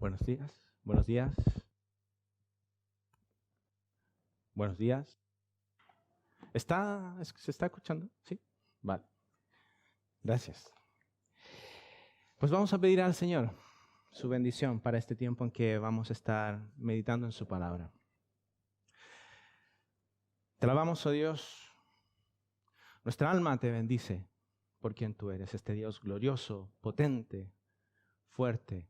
Buenos días, buenos días, buenos días. ¿Se está escuchando? ¿Sí? Vale. Gracias. Pues vamos a pedir al Señor su bendición para este tiempo en que vamos a estar meditando en su palabra. Te alabamos, oh Dios. Nuestra alma te bendice por quien tú eres, este Dios glorioso, potente, fuerte.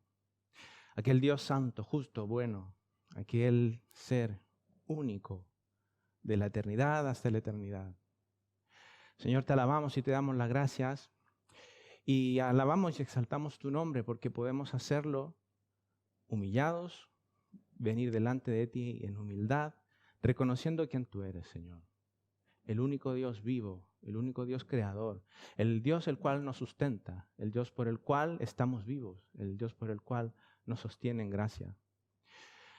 Aquel Dios santo, justo, bueno, aquel ser único de la eternidad hasta la eternidad. Señor, te alabamos y te damos las gracias y alabamos y exaltamos tu nombre porque podemos hacerlo humillados, venir delante de ti en humildad, reconociendo quién tú eres, Señor. El único Dios vivo, el único Dios creador, el Dios el cual nos sustenta, el Dios por el cual estamos vivos, el Dios por el cual nos sostiene en gracia.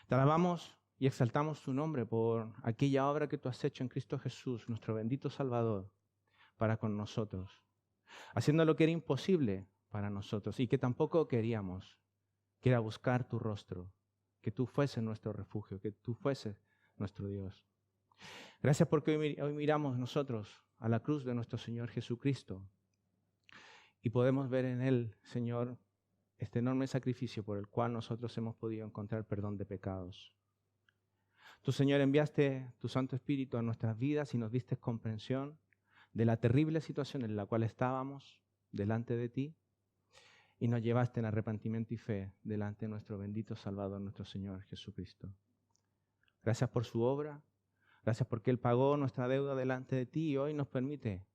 Te alabamos y exaltamos tu nombre por aquella obra que tú has hecho en Cristo Jesús, nuestro bendito Salvador, para con nosotros, haciendo lo que era imposible para nosotros y que tampoco queríamos, que era buscar tu rostro, que tú fueses nuestro refugio, que tú fueses nuestro Dios. Gracias porque hoy miramos nosotros a la cruz de nuestro Señor Jesucristo y podemos ver en Él, Señor, este enorme sacrificio por el cual nosotros hemos podido encontrar perdón de pecados. Tú, Señor, enviaste tu Santo Espíritu a nuestras vidas y nos diste comprensión de la terrible situación en la cual estábamos delante de ti y nos llevaste en arrepentimiento y fe delante de nuestro bendito Salvador, nuestro Señor Jesucristo. Gracias por su obra, gracias porque Él pagó nuestra deuda delante de ti y hoy nos permite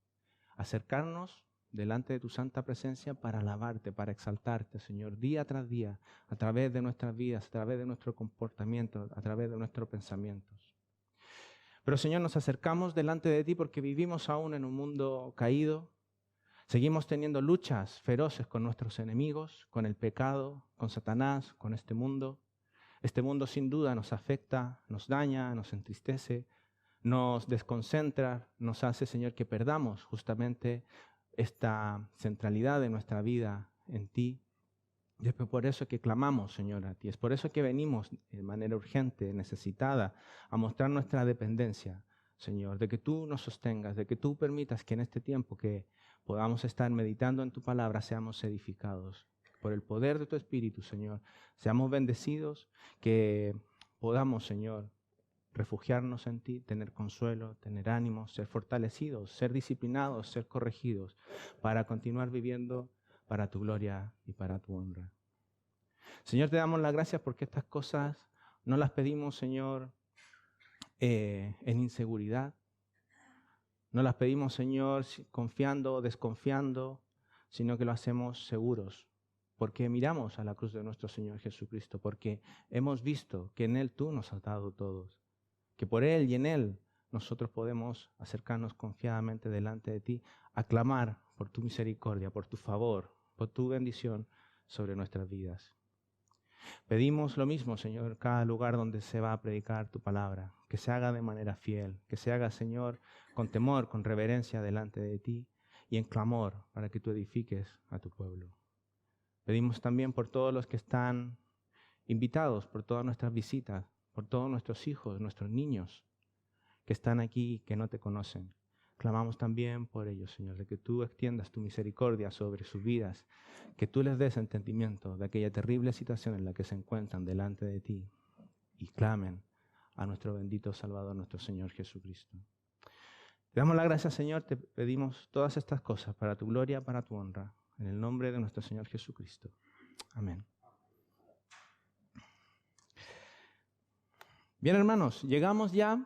acercarnos delante de tu santa presencia para alabarte, para exaltarte, Señor, día tras día, a través de nuestras vidas, a través de nuestro comportamiento, a través de nuestros pensamientos. Pero, Señor, nos acercamos delante de ti porque vivimos aún en un mundo caído. Seguimos teniendo luchas feroces con nuestros enemigos, con el pecado, con Satanás, con este mundo. Este mundo sin duda nos afecta, nos daña, nos entristece, nos desconcentra, nos hace, Señor, que perdamos justamente esta centralidad de nuestra vida en ti. Y es por eso que clamamos, Señor, a ti. Es por eso que venimos de manera urgente, necesitada, a mostrar nuestra dependencia, Señor, de que tú nos sostengas, de que tú permitas que en este tiempo que podamos estar meditando en tu palabra seamos edificados. Por el poder de tu Espíritu, Señor, seamos bendecidos, que podamos, Señor, refugiarnos en ti, tener consuelo, tener ánimo, ser fortalecidos, ser disciplinados, ser corregidos, para continuar viviendo para tu gloria y para tu honra. Señor, te damos las gracias porque estas cosas no las pedimos, Señor, en inseguridad. No las pedimos, Señor, confiando o desconfiando, sino que lo hacemos seguros, porque miramos a la cruz de nuestro Señor Jesucristo, porque hemos visto que en Él tú nos has dado todos, que por Él y en Él nosotros podemos acercarnos confiadamente delante de ti, a clamar por tu misericordia, por tu favor, por tu bendición sobre nuestras vidas. Pedimos lo mismo, Señor, en cada lugar donde se va a predicar tu palabra, que se haga de manera fiel, que se haga, Señor, con temor, con reverencia delante de ti y en clamor para que tú edifiques a tu pueblo. Pedimos también por todos los que están invitados, por todas nuestras visitas, por todos nuestros hijos, nuestros niños que están aquí y que no te conocen. Clamamos también por ellos, Señor, de que tú extiendas tu misericordia sobre sus vidas, que tú les des entendimiento de aquella terrible situación en la que se encuentran delante de ti y clamen a nuestro bendito Salvador, nuestro Señor Jesucristo. Te damos las gracias, Señor, te pedimos todas estas cosas para tu gloria, para tu honra, en el nombre de nuestro Señor Jesucristo. Amén. Bien, hermanos, llegamos ya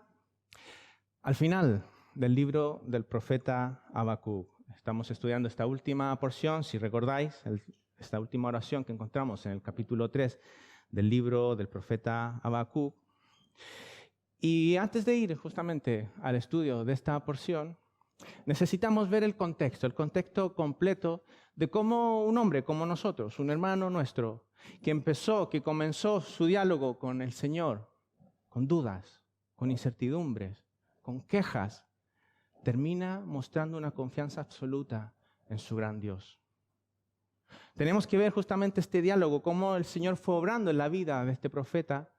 al final del libro del profeta Habacuc. Estamos estudiando esta última porción, si recordáis, esta última oración que encontramos en el capítulo 3 del libro del profeta Habacuc. Y antes de ir justamente al estudio de esta porción, necesitamos ver el contexto completo de cómo un hombre como nosotros, un hermano nuestro, que comenzó su diálogo con el Señor, con dudas, con incertidumbres, con quejas, termina mostrando una confianza absoluta en su gran Dios. Tenemos que ver justamente este diálogo, cómo el Señor fue obrando en la vida de este profeta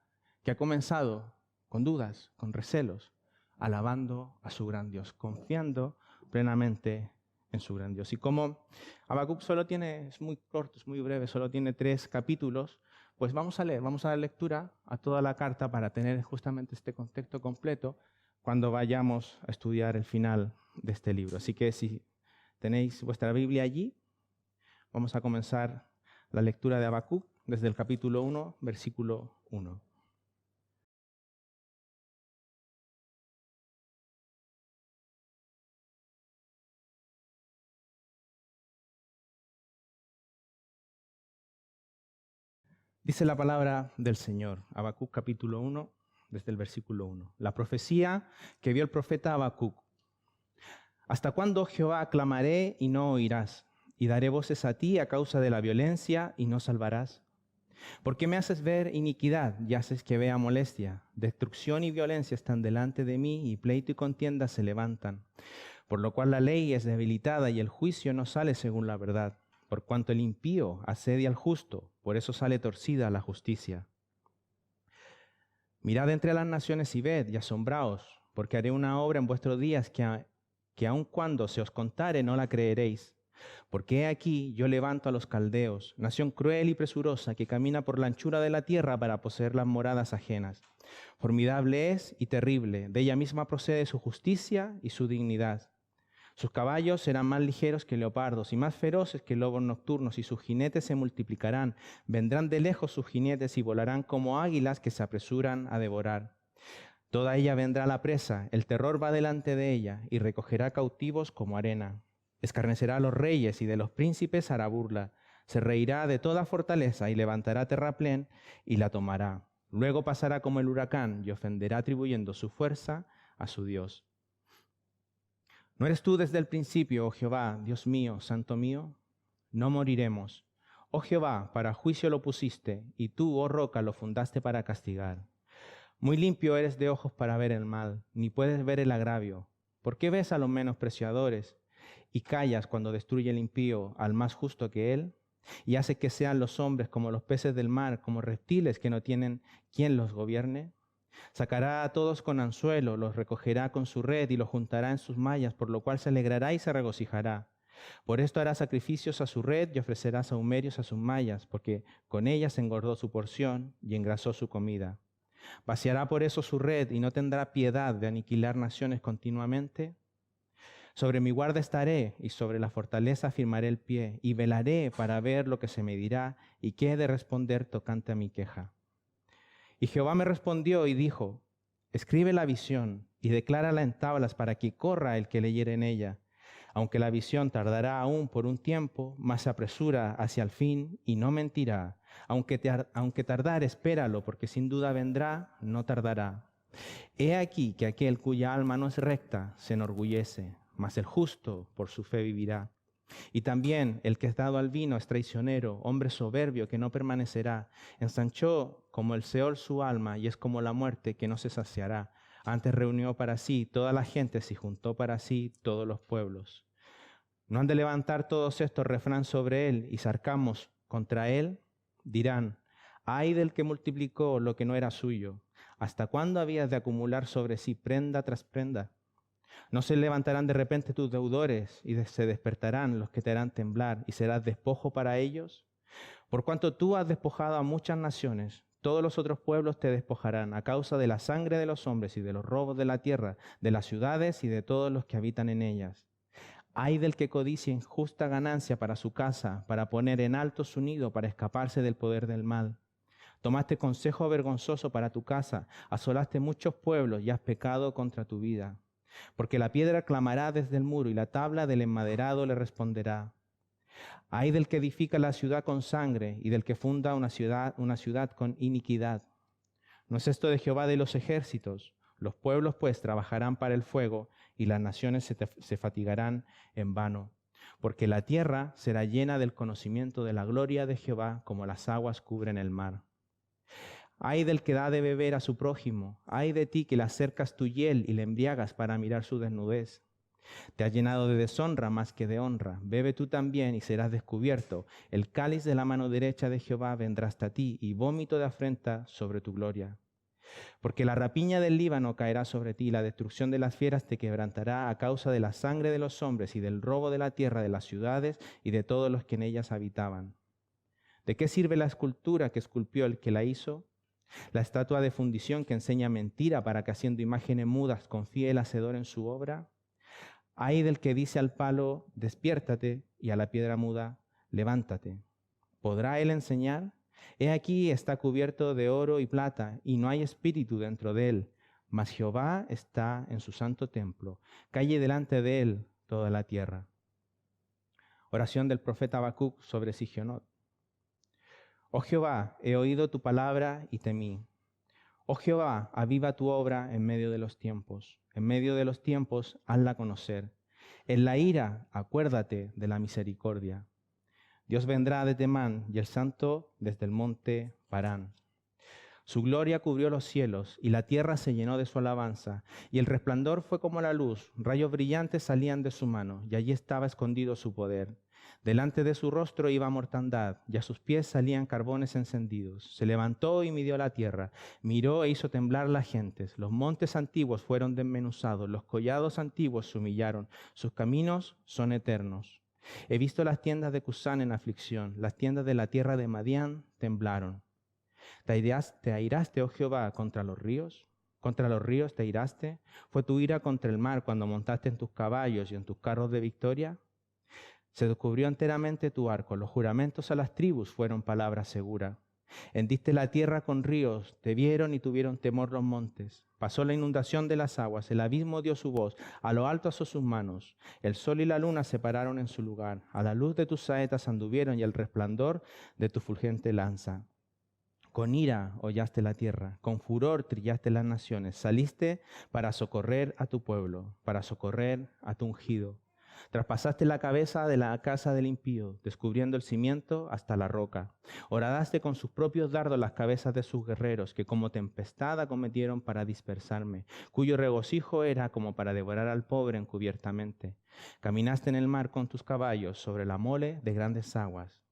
que ha comenzado con dudas, con recelos, alabando a su gran Dios, confiando plenamente en su gran Dios. Y como Habacuc es muy corto, es muy breve, solo tiene 3 capítulos, pues vamos a dar lectura a toda la carta para tener justamente este contexto completo cuando vayamos a estudiar el final de este libro. Así que si tenéis vuestra Biblia allí, vamos a comenzar la lectura de Habacuc desde el capítulo 1, versículo 1. Dice la palabra del Señor, Habacuc capítulo 1, desde el versículo 1. La profecía que vio el profeta Habacuc. ¿Hasta cuándo, Jehová, clamaré y no oirás? Y daré voces a ti a causa de la violencia y no salvarás. ¿Por qué me haces ver iniquidad y haces que vea molestia? Destrucción y violencia están delante de mí, y pleito y contienda se levantan. Por lo cual la ley es debilitada y el juicio no sale según la verdad. Por cuanto el impío asedia al justo, por eso sale torcida la justicia. Mirad entre las naciones y ved y asombraos, porque haré una obra en vuestros días que aun cuando se os contare no la creeréis. Porque he aquí yo levanto a los caldeos, nación cruel y presurosa que camina por la anchura de la tierra para poseer las moradas ajenas. Formidable es y terrible, de ella misma procede su justicia y su dignidad. Sus caballos serán más ligeros que leopardos y más feroces que lobos nocturnos, y sus jinetes se multiplicarán. Vendrán de lejos sus jinetes y volarán como águilas que se apresuran a devorar. Toda ella vendrá a la presa, el terror va delante de ella, y recogerá cautivos como arena. Escarnecerá a los reyes y de los príncipes hará burla. Se reirá de toda fortaleza y levantará terraplén y la tomará. Luego pasará como el huracán y ofenderá atribuyendo su fuerza a su Dios. ¿No eres tú desde el principio, oh Jehová, Dios mío, santo mío? No moriremos. Oh Jehová, para juicio lo pusiste, y tú, oh roca, lo fundaste para castigar. Muy limpio eres de ojos para ver el mal, ni puedes ver el agravio. ¿Por qué ves a los menospreciadores y callas cuando destruye el impío al más justo que él? Y hace que sean los hombres como los peces del mar, como reptiles que no tienen quien los gobierne. Sacará a todos con anzuelo, los recogerá con su red y los juntará en sus mallas, por lo cual se alegrará y se regocijará. Por esto hará sacrificios a su red y ofrecerá sahumerios a sus mallas, porque con ellas engordó su porción y engrasó su comida. ¿Vaciará por eso su red y no tendrá piedad de aniquilar naciones continuamente? Sobre mi guarda estaré y sobre la fortaleza firmaré el pie, y velaré para ver lo que se me dirá y qué he de responder tocante a mi queja. Y Jehová me respondió y dijo: escribe la visión y declárala en tablas para que corra el que leyere en ella. Aunque la visión tardará aún por un tiempo, mas se apresura hacia el fin y no mentirá. Aunque tardare, espéralo, porque sin duda vendrá, no tardará. He aquí que aquel cuya alma no es recta se enorgullece, mas el justo por su fe vivirá. Y también el que es dado al vino es traicionero, hombre soberbio que no permanecerá. Ensanchó como el Seol su alma, y es como la muerte que no se saciará. Antes reunió para sí todas las gentes y juntó para sí todos los pueblos. ¿No han de levantar todos estos refrán sobre él y sarcamos contra él? Dirán: ay del que multiplicó lo que no era suyo. ¿Hasta cuándo habías de acumular sobre sí prenda tras prenda? No se levantarán de repente tus deudores y se despertarán los que te harán temblar, y serás despojo para ellos. Por cuanto tú has despojado a muchas naciones, todos los otros pueblos te despojarán a causa de la sangre de los hombres y de los robos de la tierra, de las ciudades y de todos los que habitan en ellas. Ay del que codicia injusta ganancia para su casa, para poner en alto su nido, para escaparse del poder del mal. Tomaste consejo vergonzoso para tu casa, asolaste muchos pueblos y has pecado contra tu vida. Porque la piedra clamará desde el muro y la tabla del enmaderado le responderá. Ay del que edifica la ciudad con sangre y del que funda una ciudad con iniquidad. ¿No es esto de Jehová de los ejércitos? Los pueblos pues trabajarán para el fuego y las naciones se fatigarán en vano. Porque la tierra será llena del conocimiento de la gloria de Jehová como las aguas cubren el mar. Ay del que da de beber a su prójimo, ay de ti que le acercas tu hiel y le embriagas para mirar su desnudez. Te has llenado de deshonra más que de honra. Bebe tú también y serás descubierto. El cáliz de la mano derecha de Jehová vendrá hasta ti, y vómito de afrenta sobre tu gloria. Porque la rapiña del Líbano caerá sobre ti, y la destrucción de las fieras te quebrantará a causa de la sangre de los hombres y del robo de la tierra, de las ciudades y de todos los que en ellas habitaban. ¿De qué sirve la escultura que esculpió el que la hizo? La estatua de fundición que enseña mentira para que haciendo imágenes mudas confíe el hacedor en su obra. Ay del que dice al palo, despiértate, y a la piedra muda, levántate. ¿Podrá él enseñar? He aquí está cubierto de oro y plata, y no hay espíritu dentro de él. Mas Jehová está en su santo templo. Calle delante de él toda la tierra. Oración del profeta Habacuc sobre Sigionot. Oh Jehová, he oído tu palabra y temí. Oh Jehová, aviva tu obra en medio de los tiempos. En medio de los tiempos, hazla conocer. En la ira, acuérdate de la misericordia. Dios vendrá de Temán y el santo desde el monte Parán. Su gloria cubrió los cielos y la tierra se llenó de su alabanza. Y el resplandor fue como la luz, rayos brillantes salían de su mano y allí estaba escondido su poder. Delante de su rostro iba mortandad, y a sus pies salían carbones encendidos. Se levantó y midió la tierra, miró e hizo temblar las gentes. Los montes antiguos fueron desmenuzados, los collados antiguos se humillaron. Sus caminos son eternos. He visto las tiendas de Cusán en aflicción, las tiendas de la tierra de Madián temblaron. ¿Te airaste, oh Jehová, contra los ríos? ¿Contra los ríos te airaste? ¿Fue tu ira contra el mar cuando montaste en tus caballos y en tus carros de victoria? Se descubrió enteramente tu arco, los juramentos a las tribus fueron palabra segura. Hendiste la tierra con ríos, te vieron y tuvieron temor los montes. Pasó la inundación de las aguas, el abismo dio su voz, a lo alto alzó sus manos. El sol y la luna se pararon en su lugar, a la luz de tus saetas anduvieron y al resplandor de tu fulgente lanza. Con ira hollaste la tierra, con furor trillaste las naciones, saliste para socorrer a tu pueblo, para socorrer a tu ungido. Traspasaste la cabeza de la casa del impío, descubriendo el cimiento hasta la roca. Horadaste con sus propios dardos las cabezas de sus guerreros, que como tempestad acometieron para dispersarme, cuyo regocijo era como para devorar al pobre encubiertamente. Caminaste en el mar con tus caballos, sobre la mole de grandes aguas.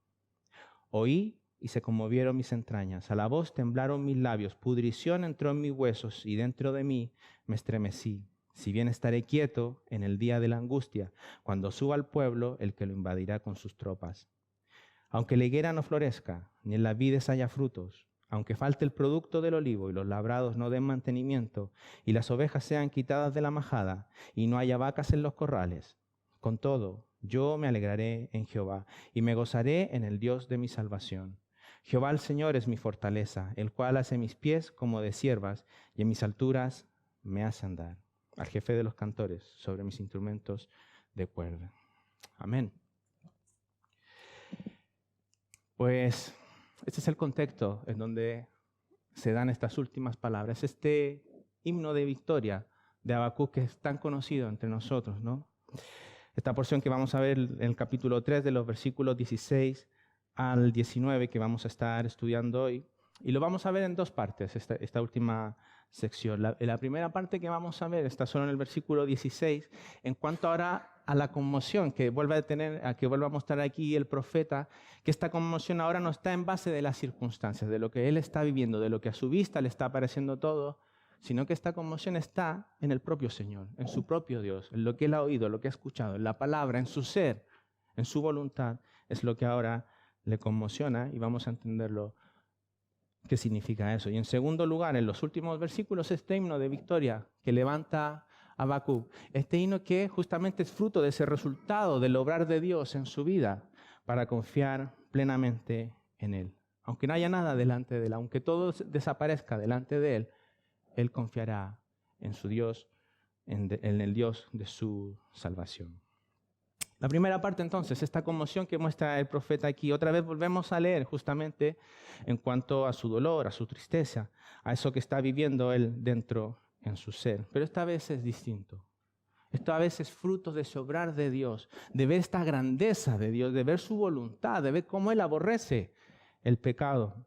Oí y se conmovieron mis entrañas, a la voz temblaron mis labios, pudrición entró en mis huesos y dentro de mí me estremecí. Si bien estaré quieto en el día de la angustia, cuando suba al pueblo el que lo invadirá con sus tropas. Aunque la higuera no florezca, ni en las vides haya frutos, aunque falte el producto del olivo y los labrados no den mantenimiento, y las ovejas sean quitadas de la majada, y no haya vacas en los corrales, con todo, yo me alegraré en Jehová, y me gozaré en el Dios de mi salvación. Jehová el Señor es mi fortaleza, el cual hace mis pies como de ciervas, y en mis alturas me hace andar. Al jefe de los cantores sobre mis instrumentos de cuerda. Amén. Pues este es el contexto en donde se dan estas últimas palabras. Este himno de victoria de Habacuc que es tan conocido entre nosotros, ¿no? Esta porción que vamos a ver en el capítulo 3 de los versículos 16 al 19 que vamos a estar estudiando hoy. Y lo vamos a ver en dos partes, esta última sección. La primera parte que vamos a ver está solo en el versículo 16, en cuanto ahora a la conmoción que vuelve a mostrar aquí el profeta, que esta conmoción ahora no está en base de las circunstancias, de lo que él está viviendo, de lo que a su vista le está apareciendo todo, sino que esta conmoción está en el propio Señor, en su propio Dios, en lo que él ha oído, lo que ha escuchado, en la palabra, en su ser, en su voluntad, es lo que ahora le conmociona y vamos a entenderlo. ¿Qué significa eso? Y en segundo lugar, en los últimos versículos, este himno de victoria que levanta Habacuc, este himno que justamente es fruto de ese resultado del obrar de Dios en su vida para confiar plenamente en Él. Aunque no haya nada delante de Él, aunque todo desaparezca delante de Él, Él confiará en su Dios, en el Dios de su salvación. La primera parte entonces, esta conmoción que muestra el profeta aquí, otra vez volvemos a leer justamente en cuanto a su dolor, a su tristeza, a eso que está viviendo él dentro en su ser. Pero esta vez es distinto. Esta vez es fruto de ese obrar de Dios, de ver esta grandeza de Dios, de ver su voluntad, de ver cómo Él aborrece el pecado.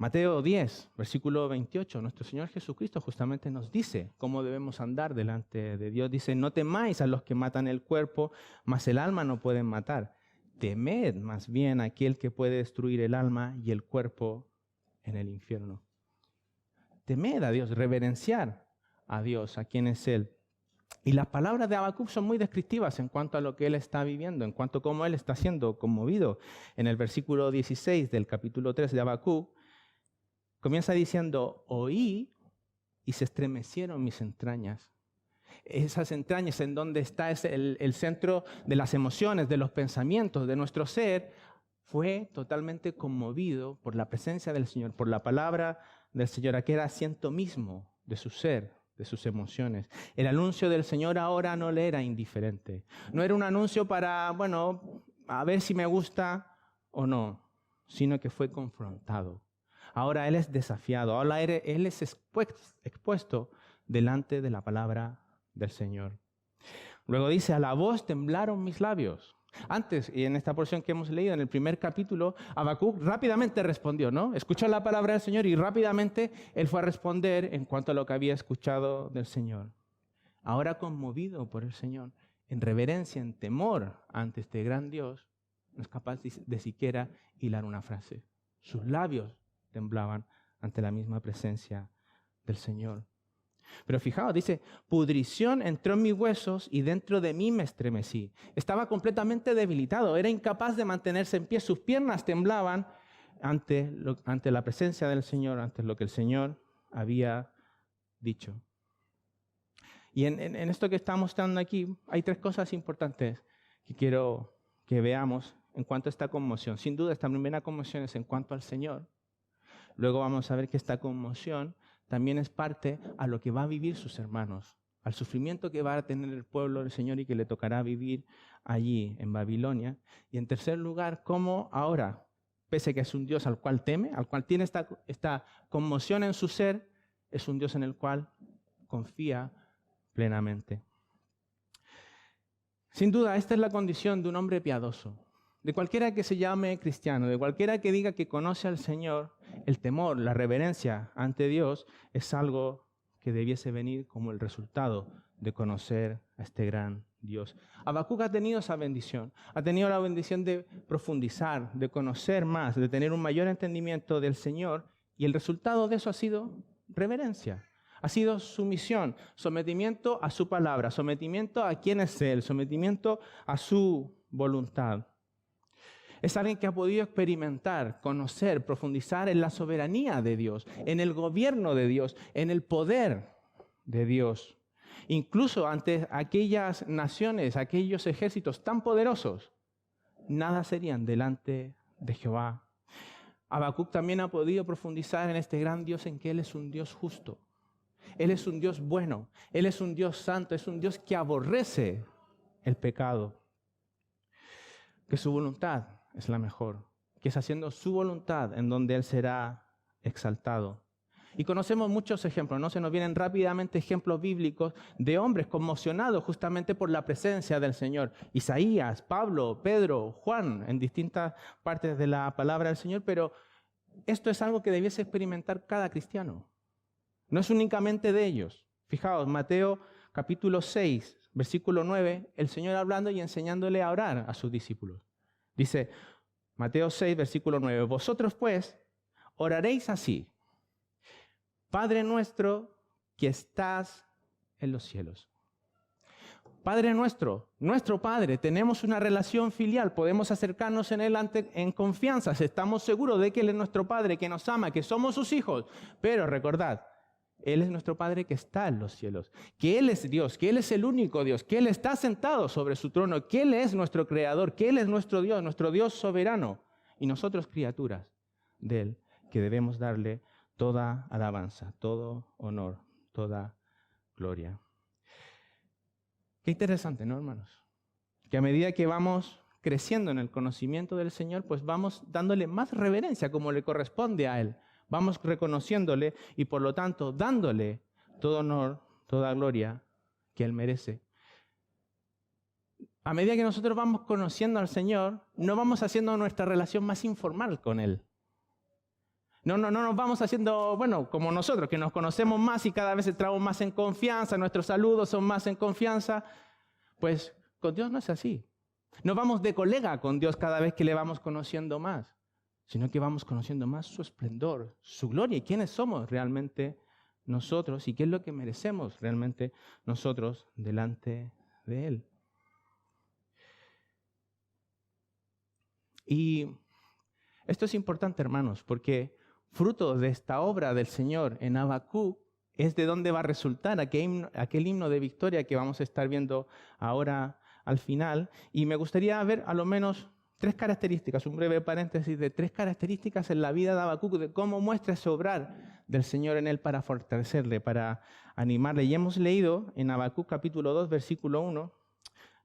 Mateo 10, versículo 28, nuestro Señor Jesucristo justamente nos dice cómo debemos andar delante de Dios. Dice, no temáis a los que matan el cuerpo, mas el alma no pueden matar. Temed más bien a aquel que puede destruir el alma y el cuerpo en el infierno. Temed a Dios, reverenciar a Dios, a quien es Él. Y las palabras de Habacuc son muy descriptivas en cuanto a lo que él está viviendo, en cuanto a cómo él está siendo conmovido. En el versículo 16 del capítulo 3 de Habacuc, comienza diciendo, oí y se estremecieron mis entrañas. Esas entrañas en donde está el centro de las emociones, de los pensamientos, de nuestro ser, fue totalmente conmovido por la presencia del Señor, por la palabra del Señor, aquel asiento mismo de su ser, de sus emociones. El anuncio del Señor ahora no le era indiferente. No era un anuncio para, bueno, a ver si me gusta o no, sino que fue confrontado. Ahora él es desafiado, ahora él es expuesto delante de la palabra del Señor. Luego dice, a la voz temblaron mis labios. Antes, y en esta porción que hemos leído, en el primer capítulo, Habacuc rápidamente respondió, ¿no? Escuchó la palabra del Señor y rápidamente él fue a responder en cuanto a lo que había escuchado del Señor. Ahora conmovido por el Señor, en reverencia, en temor ante este gran Dios, no es capaz de siquiera hilar una frase. Sus labios temblaban ante la misma presencia del Señor. Pero fijaos, dice, pudrición entró en mis huesos y dentro de mí me estremecí. Estaba completamente debilitado, era incapaz de mantenerse en pie, sus piernas temblaban ante la presencia del Señor, ante lo que el Señor había dicho. Y en esto que está mostrando aquí, hay tres cosas importantes que quiero que veamos en cuanto a esta conmoción. Sin duda, esta primera conmoción es en cuanto al Señor. Luego vamos a ver que esta conmoción también es parte a lo que va a vivir sus hermanos, al sufrimiento que va a tener el pueblo del Señor y que le tocará vivir allí en Babilonia. Y en tercer lugar, cómo ahora, pese a que es un Dios al cual teme, al cual tiene esta conmoción en su ser, es un Dios en el cual confía plenamente. Sin duda, esta es la condición de un hombre piadoso. De cualquiera que se llame cristiano, de cualquiera que diga que conoce al Señor, el temor, la reverencia ante Dios es algo que debiese venir como el resultado de conocer a este gran Dios. Habacuc ha tenido esa bendición, ha tenido la bendición de profundizar, de conocer más, de tener un mayor entendimiento del Señor, y el resultado de eso ha sido reverencia. Ha sido sumisión, sometimiento a su palabra, sometimiento a quién es Él, sometimiento a su voluntad. Es alguien que ha podido experimentar, conocer, profundizar en la soberanía de Dios, en el gobierno de Dios, en el poder de Dios. Incluso ante aquellas naciones, aquellos ejércitos tan poderosos, nada serían delante de Jehová. Habacuc también ha podido profundizar en este gran Dios, en que Él es un Dios justo. Él es un Dios bueno, Él es un Dios santo, es un Dios que aborrece el pecado. Que su voluntad es la mejor, que es haciendo su voluntad en donde Él será exaltado. Y conocemos muchos ejemplos, ¿no? Se nos vienen rápidamente ejemplos bíblicos de hombres conmocionados justamente por la presencia del Señor. Isaías, Pablo, Pedro, Juan, en distintas partes de la palabra del Señor, pero esto es algo que debiese experimentar cada cristiano. No es únicamente de ellos. Fijaos, Mateo capítulo 6, versículo 9, el Señor hablando y enseñándole a orar a sus discípulos. Dice, Mateo 6, versículo 9, vosotros pues oraréis así: Padre nuestro que estás en los cielos. Padre nuestro, nuestro Padre, tenemos una relación filial, podemos acercarnos en Él en confianza, estamos seguros de que Él es nuestro Padre, que nos ama, que somos sus hijos, pero recordad, Él es nuestro Padre que está en los cielos, que Él es Dios, que Él es el único Dios, que Él está sentado sobre su trono, que Él es nuestro Creador, que Él es nuestro Dios soberano, y nosotros criaturas de Él, que debemos darle toda alabanza, todo honor, toda gloria. Qué interesante, ¿no, hermanos? Que a medida que vamos creciendo en el conocimiento del Señor, pues vamos dándole más reverencia como le corresponde a Él. Vamos reconociéndole y por lo tanto dándole todo honor, toda gloria que Él merece. A medida que nosotros vamos conociendo al Señor, no vamos haciendo nuestra relación más informal con Él. No nos vamos haciendo, bueno, como nosotros, que nos conocemos más y cada vez entramos más en confianza, nuestros saludos son más en confianza. Pues con Dios no es así. No vamos de colega con Dios cada vez que le vamos conociendo más, sino que vamos conociendo más su esplendor, su gloria y quiénes somos realmente nosotros y qué es lo que merecemos realmente nosotros delante de Él. Y esto es importante, hermanos, porque fruto de esta obra del Señor en Habacuc es de donde va a resultar aquel himno de victoria que vamos a estar viendo ahora al final. Y me gustaría ver a lo menos 3 características, un breve paréntesis de 3 características en la vida de Habacuc, de cómo muestra ese obrar del Señor en él para fortalecerle, para animarle. Y hemos leído en Habacuc capítulo 2, versículo 1.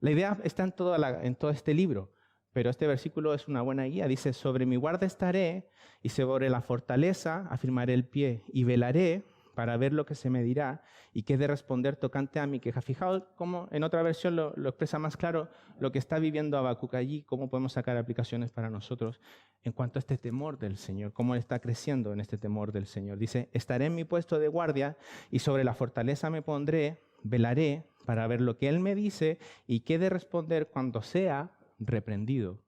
La idea está en todo este libro, pero este versículo es una buena guía. Dice, sobre mi guarda estaré y sobre la fortaleza afirmaré el pie y velaré para ver lo que se me dirá y qué he de responder tocante a mi queja. Fijaos cómo en otra versión lo expresa más claro lo que está viviendo Habacuc allí, cómo podemos sacar aplicaciones para nosotros en cuanto a este temor del Señor, cómo él está creciendo en este temor del Señor. Dice, estaré en mi puesto de guardia y sobre la fortaleza me pondré, velaré para ver lo que él me dice y qué he de responder cuando sea reprendido.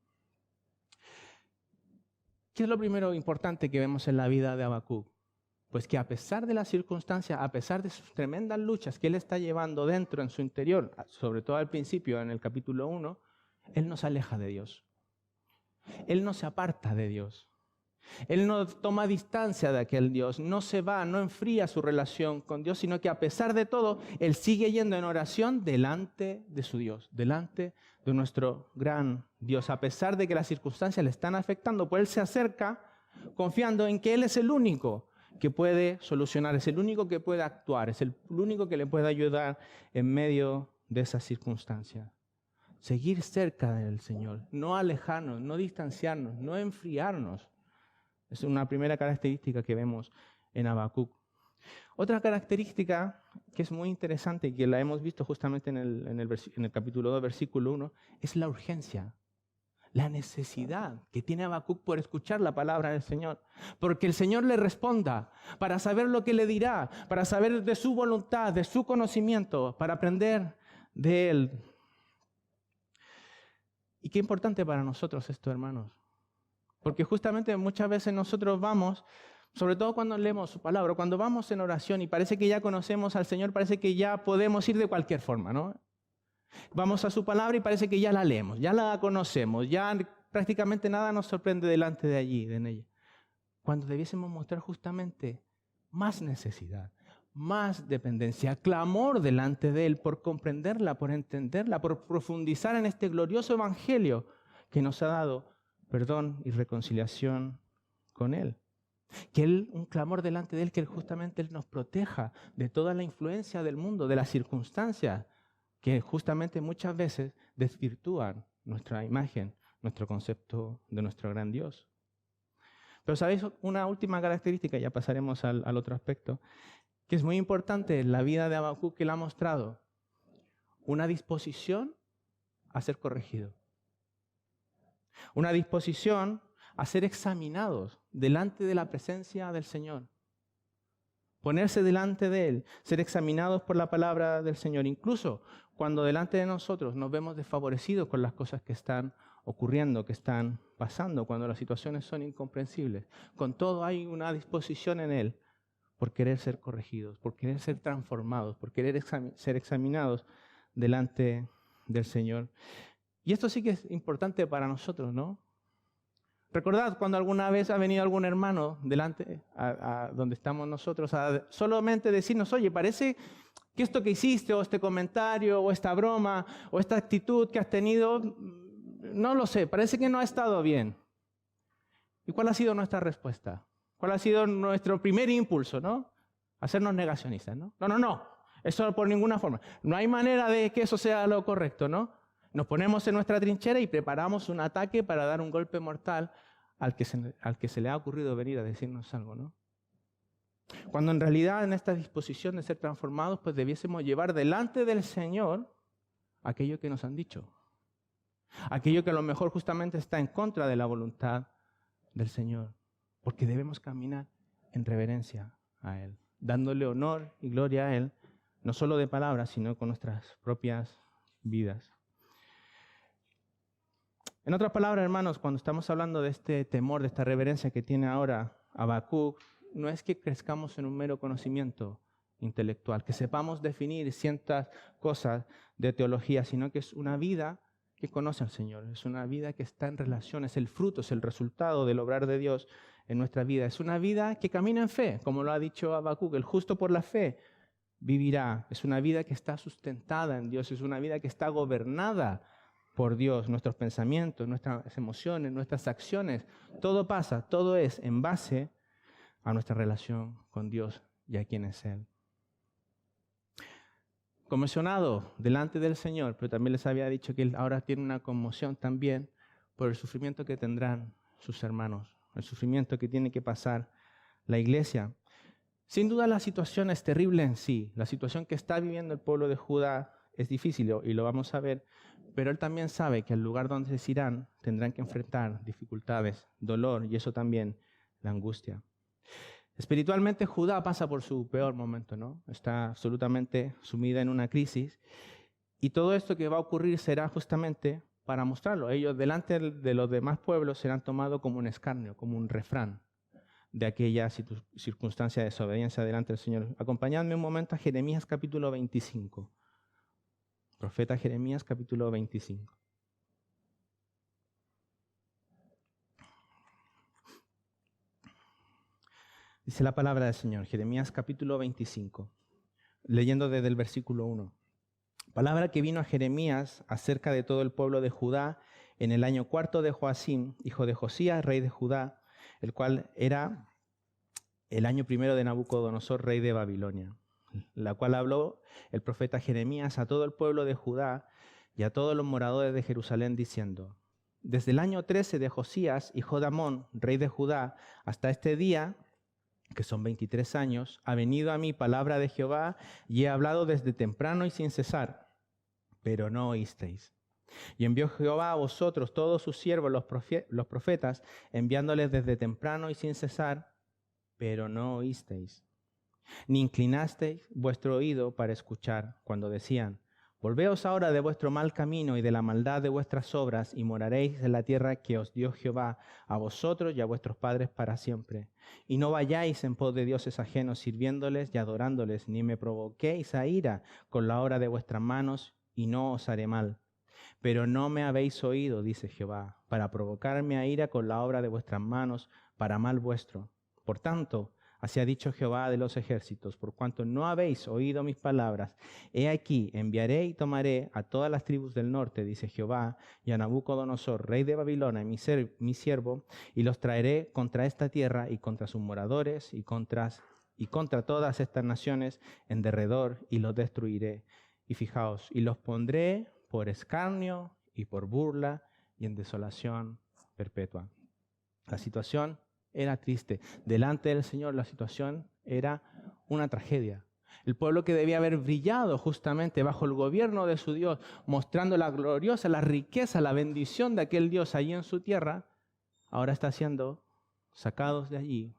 ¿Qué es lo primero importante que vemos en la vida de Habacuc? Pues que a pesar de las circunstancias, a pesar de sus tremendas luchas que él está llevando dentro, en su interior, sobre todo al principio, en el capítulo 1, él no se aleja de Dios. Él no se aparta de Dios. Él no toma distancia de aquel Dios, no se va, no enfría su relación con Dios, sino que a pesar de todo, él sigue yendo en oración delante de su Dios, delante de nuestro gran Dios. A pesar de que las circunstancias le están afectando, pues él se acerca confiando en que él es el único que puede solucionar, es el único que puede actuar, es el único que le puede ayudar en medio de esas circunstancias. Seguir cerca del Señor, no alejarnos, no distanciarnos, no enfriarnos. Es una primera característica que vemos en Habacuc. Otra característica que es muy interesante y que la hemos visto justamente en el capítulo 2, versículo 1, es la urgencia. La necesidad que tiene Habacuc por escuchar la palabra del Señor. Porque el Señor le responda, para saber lo que le dirá, para saber de su voluntad, de su conocimiento, para aprender de Él. Y qué importante para nosotros esto, hermanos. Porque justamente muchas veces nosotros vamos, sobre todo cuando leemos su palabra, cuando vamos en oración y parece que ya conocemos al Señor, parece que ya podemos ir de cualquier forma, ¿no? Vamos a su palabra y parece que ya la leemos, ya la conocemos, ya prácticamente nada nos sorprende delante de allí, en ella. Cuando debiésemos mostrar justamente más necesidad, más dependencia, clamor delante de Él por comprenderla, por entenderla, por profundizar en este glorioso evangelio que nos ha dado perdón y reconciliación con Él. Que un clamor delante de Él, que justamente Él nos proteja de toda la influencia del mundo, de las circunstancias, que justamente muchas veces desvirtúan nuestra imagen, nuestro concepto de nuestro gran Dios. Pero ¿sabéis una última característica? Ya pasaremos al otro aspecto, que es muy importante en la vida de Habacuc, que le ha mostrado una disposición a ser corregido. Una disposición a ser examinados delante de la presencia del Señor. Ponerse delante de Él, ser examinados por la palabra del Señor. Incluso cuando delante de nosotros nos vemos desfavorecidos con las cosas que están ocurriendo, que están pasando, cuando las situaciones son incomprensibles. Con todo hay una disposición en Él por querer ser corregidos, por querer ser transformados, por querer ser examinados delante del Señor. Y esto sí que es importante para nosotros, ¿no? Recordad cuando alguna vez ha venido algún hermano delante a donde estamos nosotros a solamente decirnos, oye, parece que esto que hiciste, o este comentario, o esta broma, o esta actitud que has tenido, no lo sé, parece que no ha estado bien. ¿Y cuál ha sido nuestra respuesta? ¿Cuál ha sido nuestro primer impulso, no? Hacernos negacionistas, ¿no? No, eso por ninguna forma. No hay manera de que eso sea lo correcto, ¿no? Nos ponemos en nuestra trinchera y preparamos un ataque para dar un golpe mortal al que se le ha ocurrido venir a decirnos algo, ¿no? Cuando en realidad en esta disposición de ser transformados, pues debiésemos llevar delante del Señor aquello que nos han dicho. Aquello que a lo mejor justamente está en contra de la voluntad del Señor. porque debemos caminar en reverencia a Él, dándole honor y gloria a Él, no solo de palabras, sino con nuestras propias vidas. En otras palabras, hermanos, cuando estamos hablando de este temor, de esta reverencia que tiene ahora Habacuc, no es que crezcamos en un mero conocimiento intelectual, que sepamos definir ciertas cosas de teología, sino que es una vida que conoce al Señor, es una vida que está en relación, es el fruto, es el resultado del obrar de Dios en nuestra vida. Es una vida que camina en fe, como lo ha dicho Habacuc, el justo por la fe vivirá. Es una vida que está sustentada en Dios, es una vida que está gobernada por Dios, nuestros pensamientos, nuestras emociones, nuestras acciones. Todo pasa, todo es en base a nuestra relación con Dios y a quién es Él. Conmocionado delante del Señor, pero también les había dicho que Él ahora tiene una conmoción también por el sufrimiento que tendrán sus hermanos, el sufrimiento que tiene que pasar la iglesia. Sin duda la situación es terrible en sí, la situación que está viviendo el pueblo de Judá es difícil y lo vamos a ver, pero Él también sabe que al lugar donde se irán tendrán que enfrentar dificultades, dolor y eso también, la angustia. Espiritualmente Judá pasa por su peor momento, ¿no? Está absolutamente sumida en una crisis y todo esto que va a ocurrir será justamente para mostrarlo. Ellos delante de los demás pueblos serán tomados como un escarnio, como un refrán de aquella circunstancia de desobediencia delante del Señor. Acompañadme un momento a Jeremías capítulo 25. Profeta Jeremías capítulo 25. Dice la palabra del Señor, Jeremías capítulo 25, leyendo desde el versículo 1. Palabra que vino a Jeremías acerca de todo el pueblo de Judá en el año 4 de Joacim, hijo de Josías, rey de Judá, el cual era el año 1 de Nabucodonosor, rey de Babilonia, la cual habló el profeta Jeremías a todo el pueblo de Judá y a todos los moradores de Jerusalén, diciendo: desde el año 13 de Josías, hijo de Amón, rey de Judá, hasta este día, que son 23 años, ha venido a mí palabra de Jehová, y he hablado desde temprano y sin cesar, pero no oísteis. Y envió Jehová a vosotros todos sus siervos, los profetas, enviándoles desde temprano y sin cesar, pero no oísteis. Ni inclinasteis vuestro oído para escuchar, cuando decían: volveos ahora de vuestro mal camino y de la maldad de vuestras obras, y moraréis en la tierra que os dio Jehová a vosotros y a vuestros padres para siempre. Y no vayáis en pos de dioses ajenos, sirviéndoles y adorándoles, ni me provoquéis a ira con la obra de vuestras manos, y no os haré mal. Pero no me habéis oído, dice Jehová, para provocarme a ira con la obra de vuestras manos, para mal vuestro. Por tanto, así ha dicho Jehová de los ejércitos: por cuanto no habéis oído mis palabras, he aquí, enviaré y tomaré a todas las tribus del norte, dice Jehová, y a Nabucodonosor, rey de Babilonia, mi siervo, y los traeré contra esta tierra y contra sus moradores y contra todas estas naciones en derredor, y los destruiré. Y fijaos, y los pondré por escarnio y por burla y en desolación perpetua. La situación era triste. Delante del Señor la situación era una tragedia. El pueblo que debía haber brillado justamente bajo el gobierno de su Dios, mostrando la gloriosa, la riqueza, la bendición de aquel Dios allí en su tierra, ahora está siendo sacados de allí,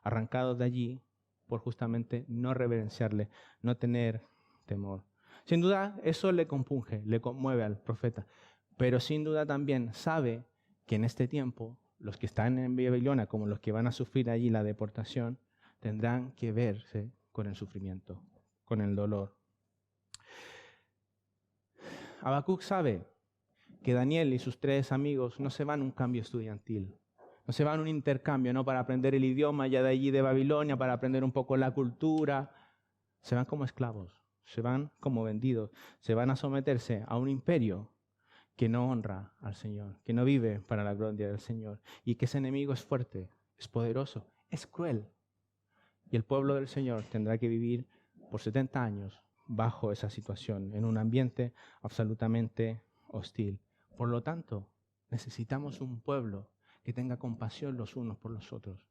arrancados de allí, por justamente no reverenciarle, no tener temor. Sin duda eso le compunge, le conmueve al profeta, pero sin duda también sabe que en este tiempo los que están en Babilonia, como los que van a sufrir allí la deportación, tendrán que verse con el sufrimiento, con el dolor. Habacuc sabe que Daniel y sus 3 amigos no se van a un cambio estudiantil, no se van a un intercambio, no para aprender el idioma ya de allí de Babilonia, para aprender un poco la cultura. Se van como esclavos, se van como vendidos, se van a someterse a un imperio que no honra al Señor, que no vive para la gloria del Señor, y que ese enemigo es fuerte, es poderoso, es cruel. Y el pueblo del Señor tendrá que vivir por 70 años bajo esa situación, en un ambiente absolutamente hostil. Por lo tanto, necesitamos un pueblo que tenga compasión los unos por los otros.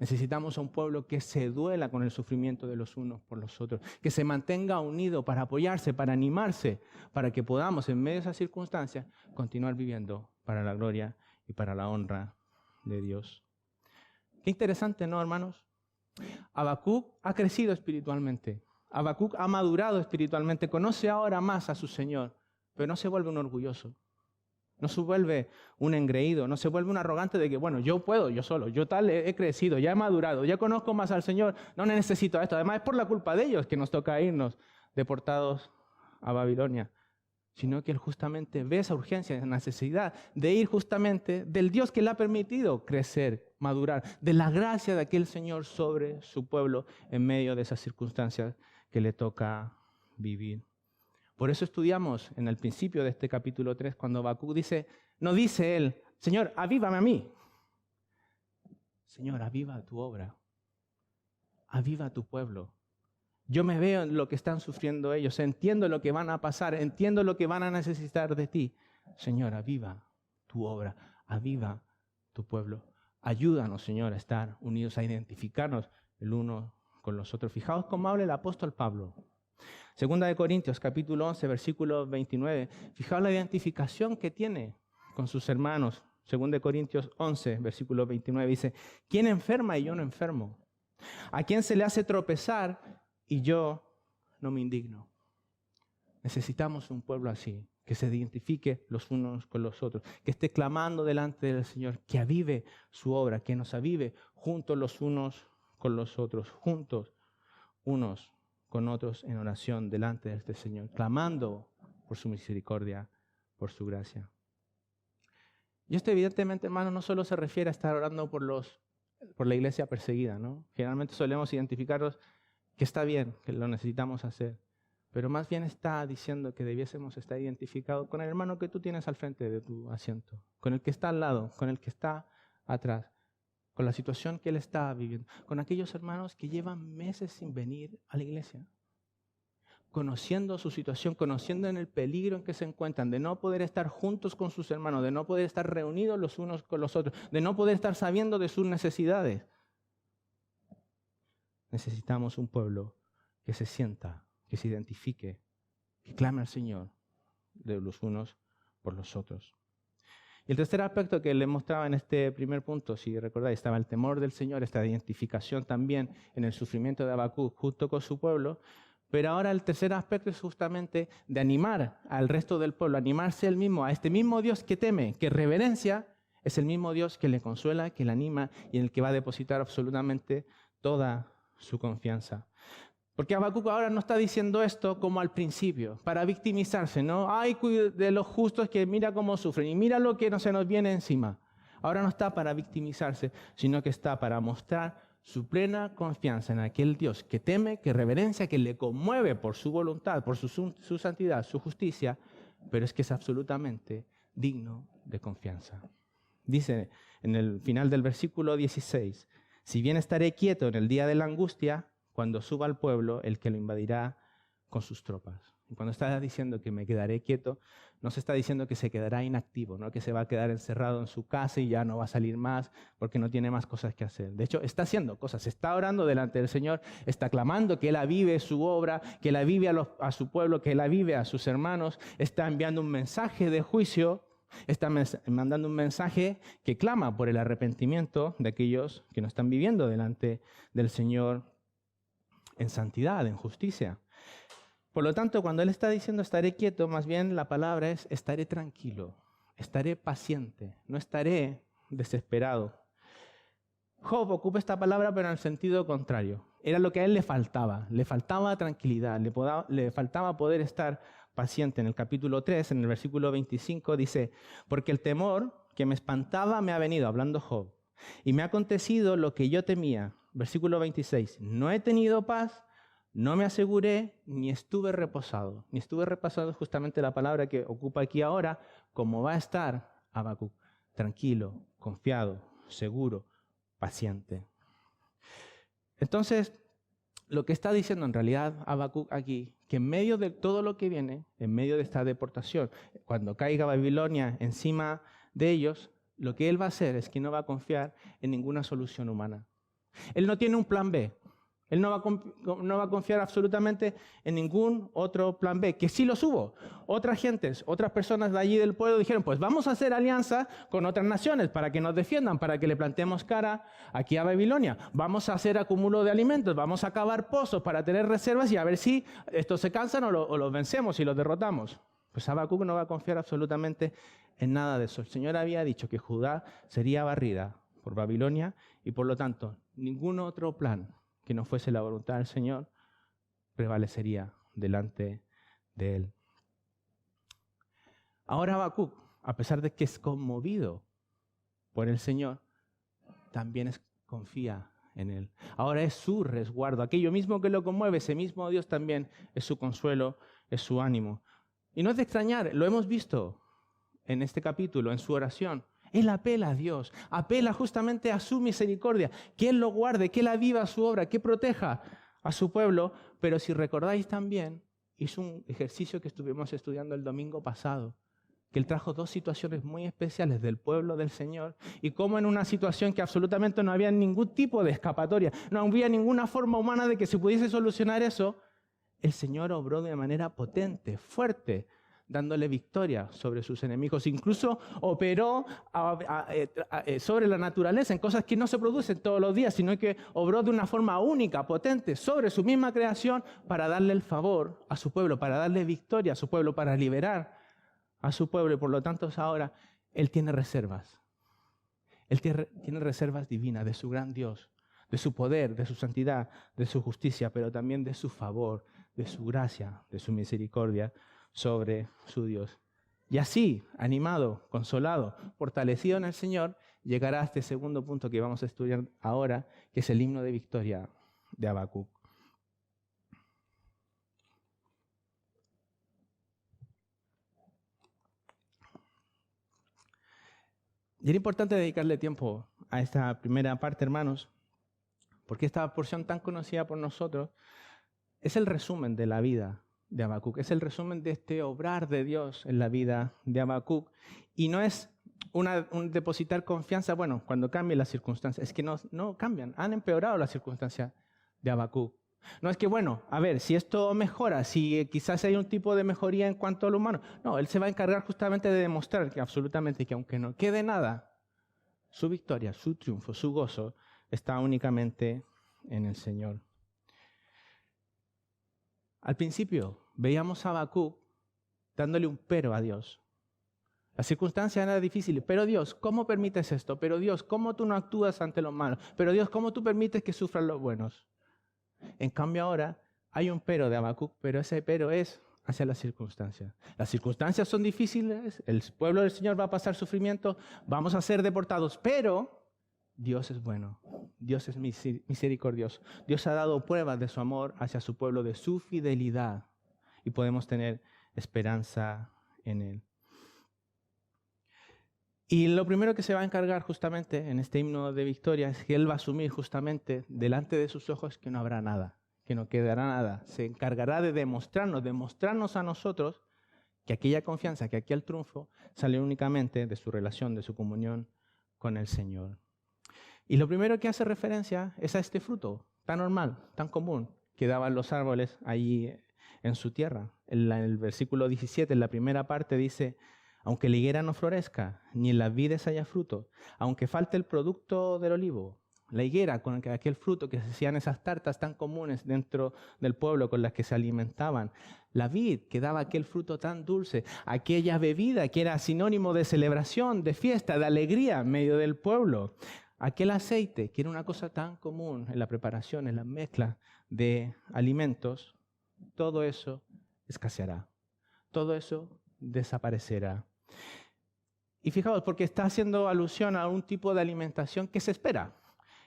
Necesitamos a un pueblo que se duela con el sufrimiento de los unos por los otros, que se mantenga unido para apoyarse, para animarse, para que podamos, en medio de esas circunstancias, continuar viviendo para la gloria y para la honra de Dios. Qué interesante, ¿no, hermanos? Habacuc ha crecido espiritualmente. Habacuc ha madurado espiritualmente, conoce ahora más a su Señor, pero no se vuelve un orgulloso. No se vuelve un engreído, no se vuelve un arrogante de que, bueno, yo puedo, yo solo, yo tal he crecido, ya he madurado, ya conozco más al Señor, no necesito esto. Además es por la culpa de ellos que nos toca irnos deportados a Babilonia, sino que Él justamente ve esa urgencia, esa necesidad de ir justamente del Dios que le ha permitido crecer, madurar, de la gracia de aquel Señor sobre su pueblo en medio de esas circunstancias que le toca vivir. Por eso estudiamos en el principio de este capítulo 3, cuando Habacuc dice, no dice él, Señor, avívame a mí. Señor, aviva tu obra, aviva tu pueblo. Yo me veo en lo que están sufriendo ellos, entiendo lo que van a pasar, entiendo lo que van a necesitar de ti. Señor, aviva tu obra, aviva tu pueblo. Ayúdanos, Señor, a estar unidos, a identificarnos el uno con los otros. Fijaos cómo habla el apóstol Pablo. Segunda de Corintios, capítulo 11, versículo 29. Fijaos la identificación que tiene con sus hermanos. Segunda de Corintios 11, versículo 29, dice, ¿quién enferma y yo no enfermo? ¿A quién se le hace tropezar y yo no me indigno? Necesitamos un pueblo así, que se identifique los unos con los otros, que esté clamando delante del Señor, que avive su obra, que nos avive juntos los unos con los otros, juntos unos con otros en oración delante de este Señor, clamando por su misericordia, por su gracia. Y esto evidentemente, hermano, no solo se refiere a estar orando por la iglesia perseguida, ¿no? Generalmente solemos identificarnos que está bien, que lo necesitamos hacer, pero más bien está diciendo que debiésemos estar identificados con el hermano que tú tienes al frente de tu asiento, con el que está al lado, con el que está atrás, con la situación que él está viviendo, con aquellos hermanos que llevan meses sin venir a la iglesia, conociendo su situación, conociendo en el peligro en que se encuentran, de no poder estar juntos con sus hermanos, de no poder estar reunidos los unos con los otros, de no poder estar sabiendo de sus necesidades. Necesitamos un pueblo que se sienta, que se identifique, que clame al Señor de los unos por los otros. Y el tercer aspecto que le mostraba en este primer punto, si recordáis, estaba el temor del Señor, esta identificación también en el sufrimiento de Habacuc junto con su pueblo. Pero ahora el tercer aspecto es justamente de animar al resto del pueblo, animarse él mismo a este mismo Dios que teme, que reverencia, es el mismo Dios que le consuela, que le anima y en el que va a depositar absolutamente toda su confianza. Porque Habacuc ahora no está diciendo esto como al principio, para victimizarse, ¿no? Ay, de los justos que mira cómo sufren y mira lo que no se nos viene encima. Ahora no está para victimizarse, sino que está para mostrar su plena confianza en aquel Dios que teme, que reverencia, que le conmueve por su voluntad, por su santidad, su justicia, pero es que es absolutamente digno de confianza. Dice en el final del versículo 16, si bien estaré quieto en el día de la angustia, cuando suba al pueblo, el que lo invadirá con sus tropas. Y cuando está diciendo que me quedaré quieto, no se está diciendo que se quedará inactivo, no que se va a quedar encerrado en su casa y ya no va a salir más porque no tiene más cosas que hacer. De hecho, está haciendo cosas, está orando delante del Señor, está clamando que Él avive su obra, que Él avive a su pueblo, que Él avive a sus hermanos, está enviando un mensaje de juicio, está mandando un mensaje que clama por el arrepentimiento de aquellos que no están viviendo delante del Señor en santidad, en justicia. Por lo tanto, cuando él está diciendo estaré quieto, más bien la palabra es estaré tranquilo, estaré paciente, no estaré desesperado. Job ocupa esta palabra pero en el sentido contrario. Era lo que a él le faltaba tranquilidad, le faltaba poder estar paciente. En el capítulo 3, en el versículo 25 dice, porque el temor que me espantaba me ha venido, hablando Job, y me ha acontecido lo que yo temía. Versículo 26, no he tenido paz, no me aseguré, ni estuve reposado. Ni estuve reposado es justamente la palabra que ocupa aquí ahora, como va a estar Habacuc, tranquilo, confiado, seguro, paciente. Entonces, lo que está diciendo en realidad Habacuc aquí, que en medio de todo lo que viene, en medio de esta deportación, cuando caiga Babilonia encima de ellos, lo que él va a hacer es que no va a confiar en ninguna solución humana. Él no tiene un plan B. Él no va a confiar absolutamente en ningún otro plan B, que sí los hubo. Otras gentes, otras personas de allí del pueblo dijeron, pues vamos a hacer alianza con otras naciones para que nos defiendan, para que le plantemos cara aquí a Babilonia. Vamos a hacer acúmulo de alimentos, vamos a cavar pozos para tener reservas y a ver si estos se cansan o los vencemos y los derrotamos. Pues Habacuc no va a confiar absolutamente en nada de eso. El Señor había dicho que Judá sería barrida por Babilonia y por lo tanto ningún otro plan que no fuese la voluntad del Señor prevalecería delante de él. Ahora Habacuc, a pesar de que es conmovido por el Señor, también confía en él. Ahora es su resguardo. Aquello mismo que lo conmueve, ese mismo Dios también es su consuelo, es su ánimo. Y no es de extrañar, lo hemos visto en este capítulo, en su oración. Él apela a Dios, apela justamente a su misericordia, que Él lo guarde, que Él aviva su obra, que proteja a su pueblo. Pero si recordáis también, hizo un ejercicio que estuvimos estudiando el domingo pasado, que Él trajo dos situaciones muy especiales del pueblo del Señor y cómo en una situación que absolutamente no había ningún tipo de escapatoria, no había ninguna forma humana de que se pudiese solucionar eso, el Señor obró de manera potente, fuerte, dándole victoria sobre sus enemigos. Incluso operó sobre la naturaleza en cosas que no se producen todos los días, sino que obró de una forma única, potente, sobre su misma creación para darle el favor a su pueblo, para darle victoria a su pueblo, para liberar a su pueblo. Y por lo tanto ahora Él tiene reservas. Él tiene reservas divinas de su gran Dios, de su poder, de su santidad, de su justicia, pero también de su favor, de su gracia, de su misericordia sobre su Dios. Y así, animado, consolado, fortalecido en el Señor, llegará a este segundo punto que vamos a estudiar ahora, que es el himno de victoria de Habacuc. Y era importante dedicarle tiempo a esta primera parte, hermanos, porque esta porción tan conocida por nosotros es el resumen de la vida de Habacuc, es el resumen de este obrar de Dios en la vida de Habacuc. Y no es un depositar confianza, bueno, cuando cambien las circunstancias, es que no cambian, han empeorado las circunstancias de Habacuc. No es que, bueno, a ver, si esto mejora, si quizás hay un tipo de mejoría en cuanto a lo humano. No, Él se va a encargar justamente de demostrar que absolutamente, que aunque no quede nada, su victoria, su triunfo, su gozo, está únicamente en el Señor. Al principio veíamos a Habacuc dándole un pero a Dios. Las circunstancias eran difíciles, pero Dios, ¿cómo permites esto? Pero Dios, ¿cómo tú no actúas ante los malos? Pero Dios, ¿cómo tú permites que sufran los buenos? En cambio ahora hay un pero de Habacuc, pero ese pero es hacia las circunstancias. Las circunstancias son difíciles, el pueblo del Señor va a pasar sufrimiento, vamos a ser deportados, pero Dios es bueno, Dios es misericordioso. Dios ha dado pruebas de su amor hacia su pueblo, de su fidelidad, y podemos tener esperanza en Él. Y lo primero que se va a encargar justamente en este himno de victoria es que Él va a asumir justamente delante de sus ojos que no habrá nada, que no quedará nada. Se encargará de demostrarnos a nosotros que aquella confianza, que aquel triunfo sale únicamente de su relación, de su comunión con el Señor. Y lo primero que hace referencia es a este fruto tan normal, tan común, que daban los árboles allí en su tierra. En el versículo 17, en la primera parte dice: aunque la higuera no florezca, ni en las vides haya fruto, aunque falte el producto del olivo, la higuera con aquel fruto que se hacían esas tartas tan comunes dentro del pueblo con las que se alimentaban, la vid que daba aquel fruto tan dulce, aquella bebida que era sinónimo de celebración, de fiesta, de alegría en medio del pueblo, aquel aceite que era una cosa tan común en la preparación, en la mezcla de alimentos, todo eso escaseará, todo eso desaparecerá. Y fijaos, porque está haciendo alusión a un tipo de alimentación que se espera.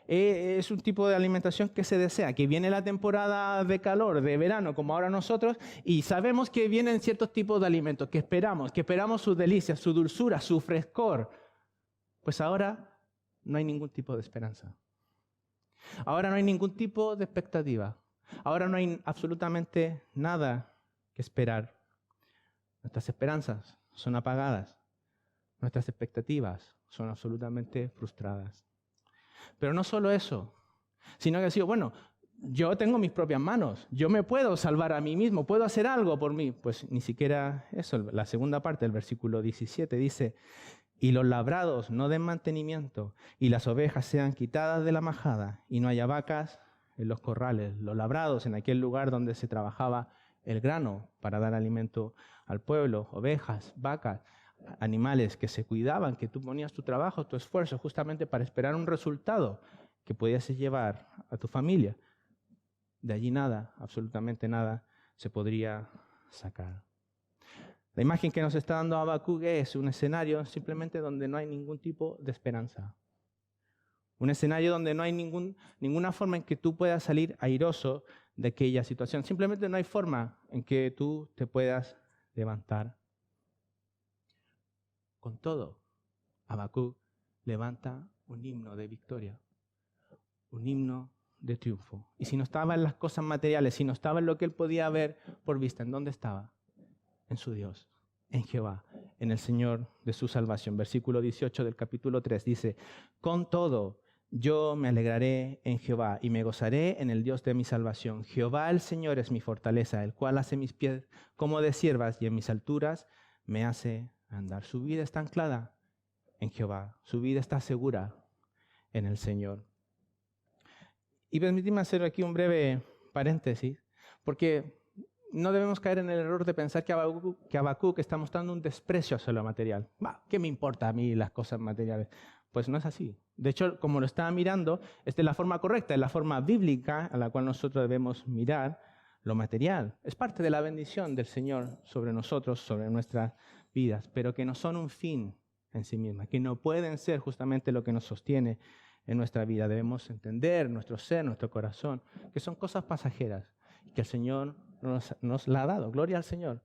Es un tipo de alimentación que se desea, que viene la temporada de calor, de verano, como ahora nosotros, y sabemos que vienen ciertos tipos de alimentos que esperamos sus delicias, su dulzura, su frescor. Pues ahora no hay ningún tipo de esperanza. Ahora no hay ningún tipo de expectativa. Ahora no hay absolutamente nada que esperar. Nuestras esperanzas son apagadas. Nuestras expectativas son absolutamente frustradas. Pero no solo eso, sino que ha sido, bueno, yo tengo mis propias manos, yo me puedo salvar a mí mismo, puedo hacer algo por mí. Pues ni siquiera eso. La segunda parte del versículo 17 dice, y los labrados no den mantenimiento, y las ovejas sean quitadas de la majada, y no haya vacas en los corrales. Los labrados, en aquel lugar donde se trabajaba el grano para dar alimento al pueblo, ovejas, vacas, animales que se cuidaban, que tú ponías tu trabajo, tu esfuerzo, justamente para esperar un resultado que podías llevar a tu familia. De allí nada, absolutamente nada, se podría sacar. La imagen que nos está dando Habacuc es un escenario simplemente donde no hay ningún tipo de esperanza. Un escenario donde no hay ninguna forma en que tú puedas salir airoso de aquella situación. Simplemente no hay forma en que tú te puedas levantar. Con todo, Habacuc levanta un himno de victoria, un himno de triunfo. Y si no estaba en las cosas materiales, si no estaba en lo que él podía ver por vista, ¿en dónde estaba? En su Dios, en Jehová, en el Señor de su salvación. Versículo 18 del capítulo 3 dice, con todo yo me alegraré en Jehová y me gozaré en el Dios de mi salvación. Jehová el Señor es mi fortaleza, el cual hace mis pies como de siervas y en mis alturas me hace andar. Su vida está anclada en Jehová, su vida está segura en el Señor. Y permíteme hacer aquí un breve paréntesis, porque no debemos caer en el error de pensar que Habacuc está mostrando un desprecio hacia lo material. ¿Qué me importa a mí las cosas materiales? Pues no es así. De hecho, como lo estaba mirando, es de la forma correcta, es la forma bíblica a la cual nosotros debemos mirar lo material. Es parte de la bendición del Señor sobre nosotros, sobre nuestras vidas, pero que no son un fin en sí mismas, que no pueden ser justamente lo que nos sostiene en nuestra vida. Debemos entender nuestro ser, nuestro corazón, que son cosas pasajeras y que el Señor nos la ha dado. Gloria al Señor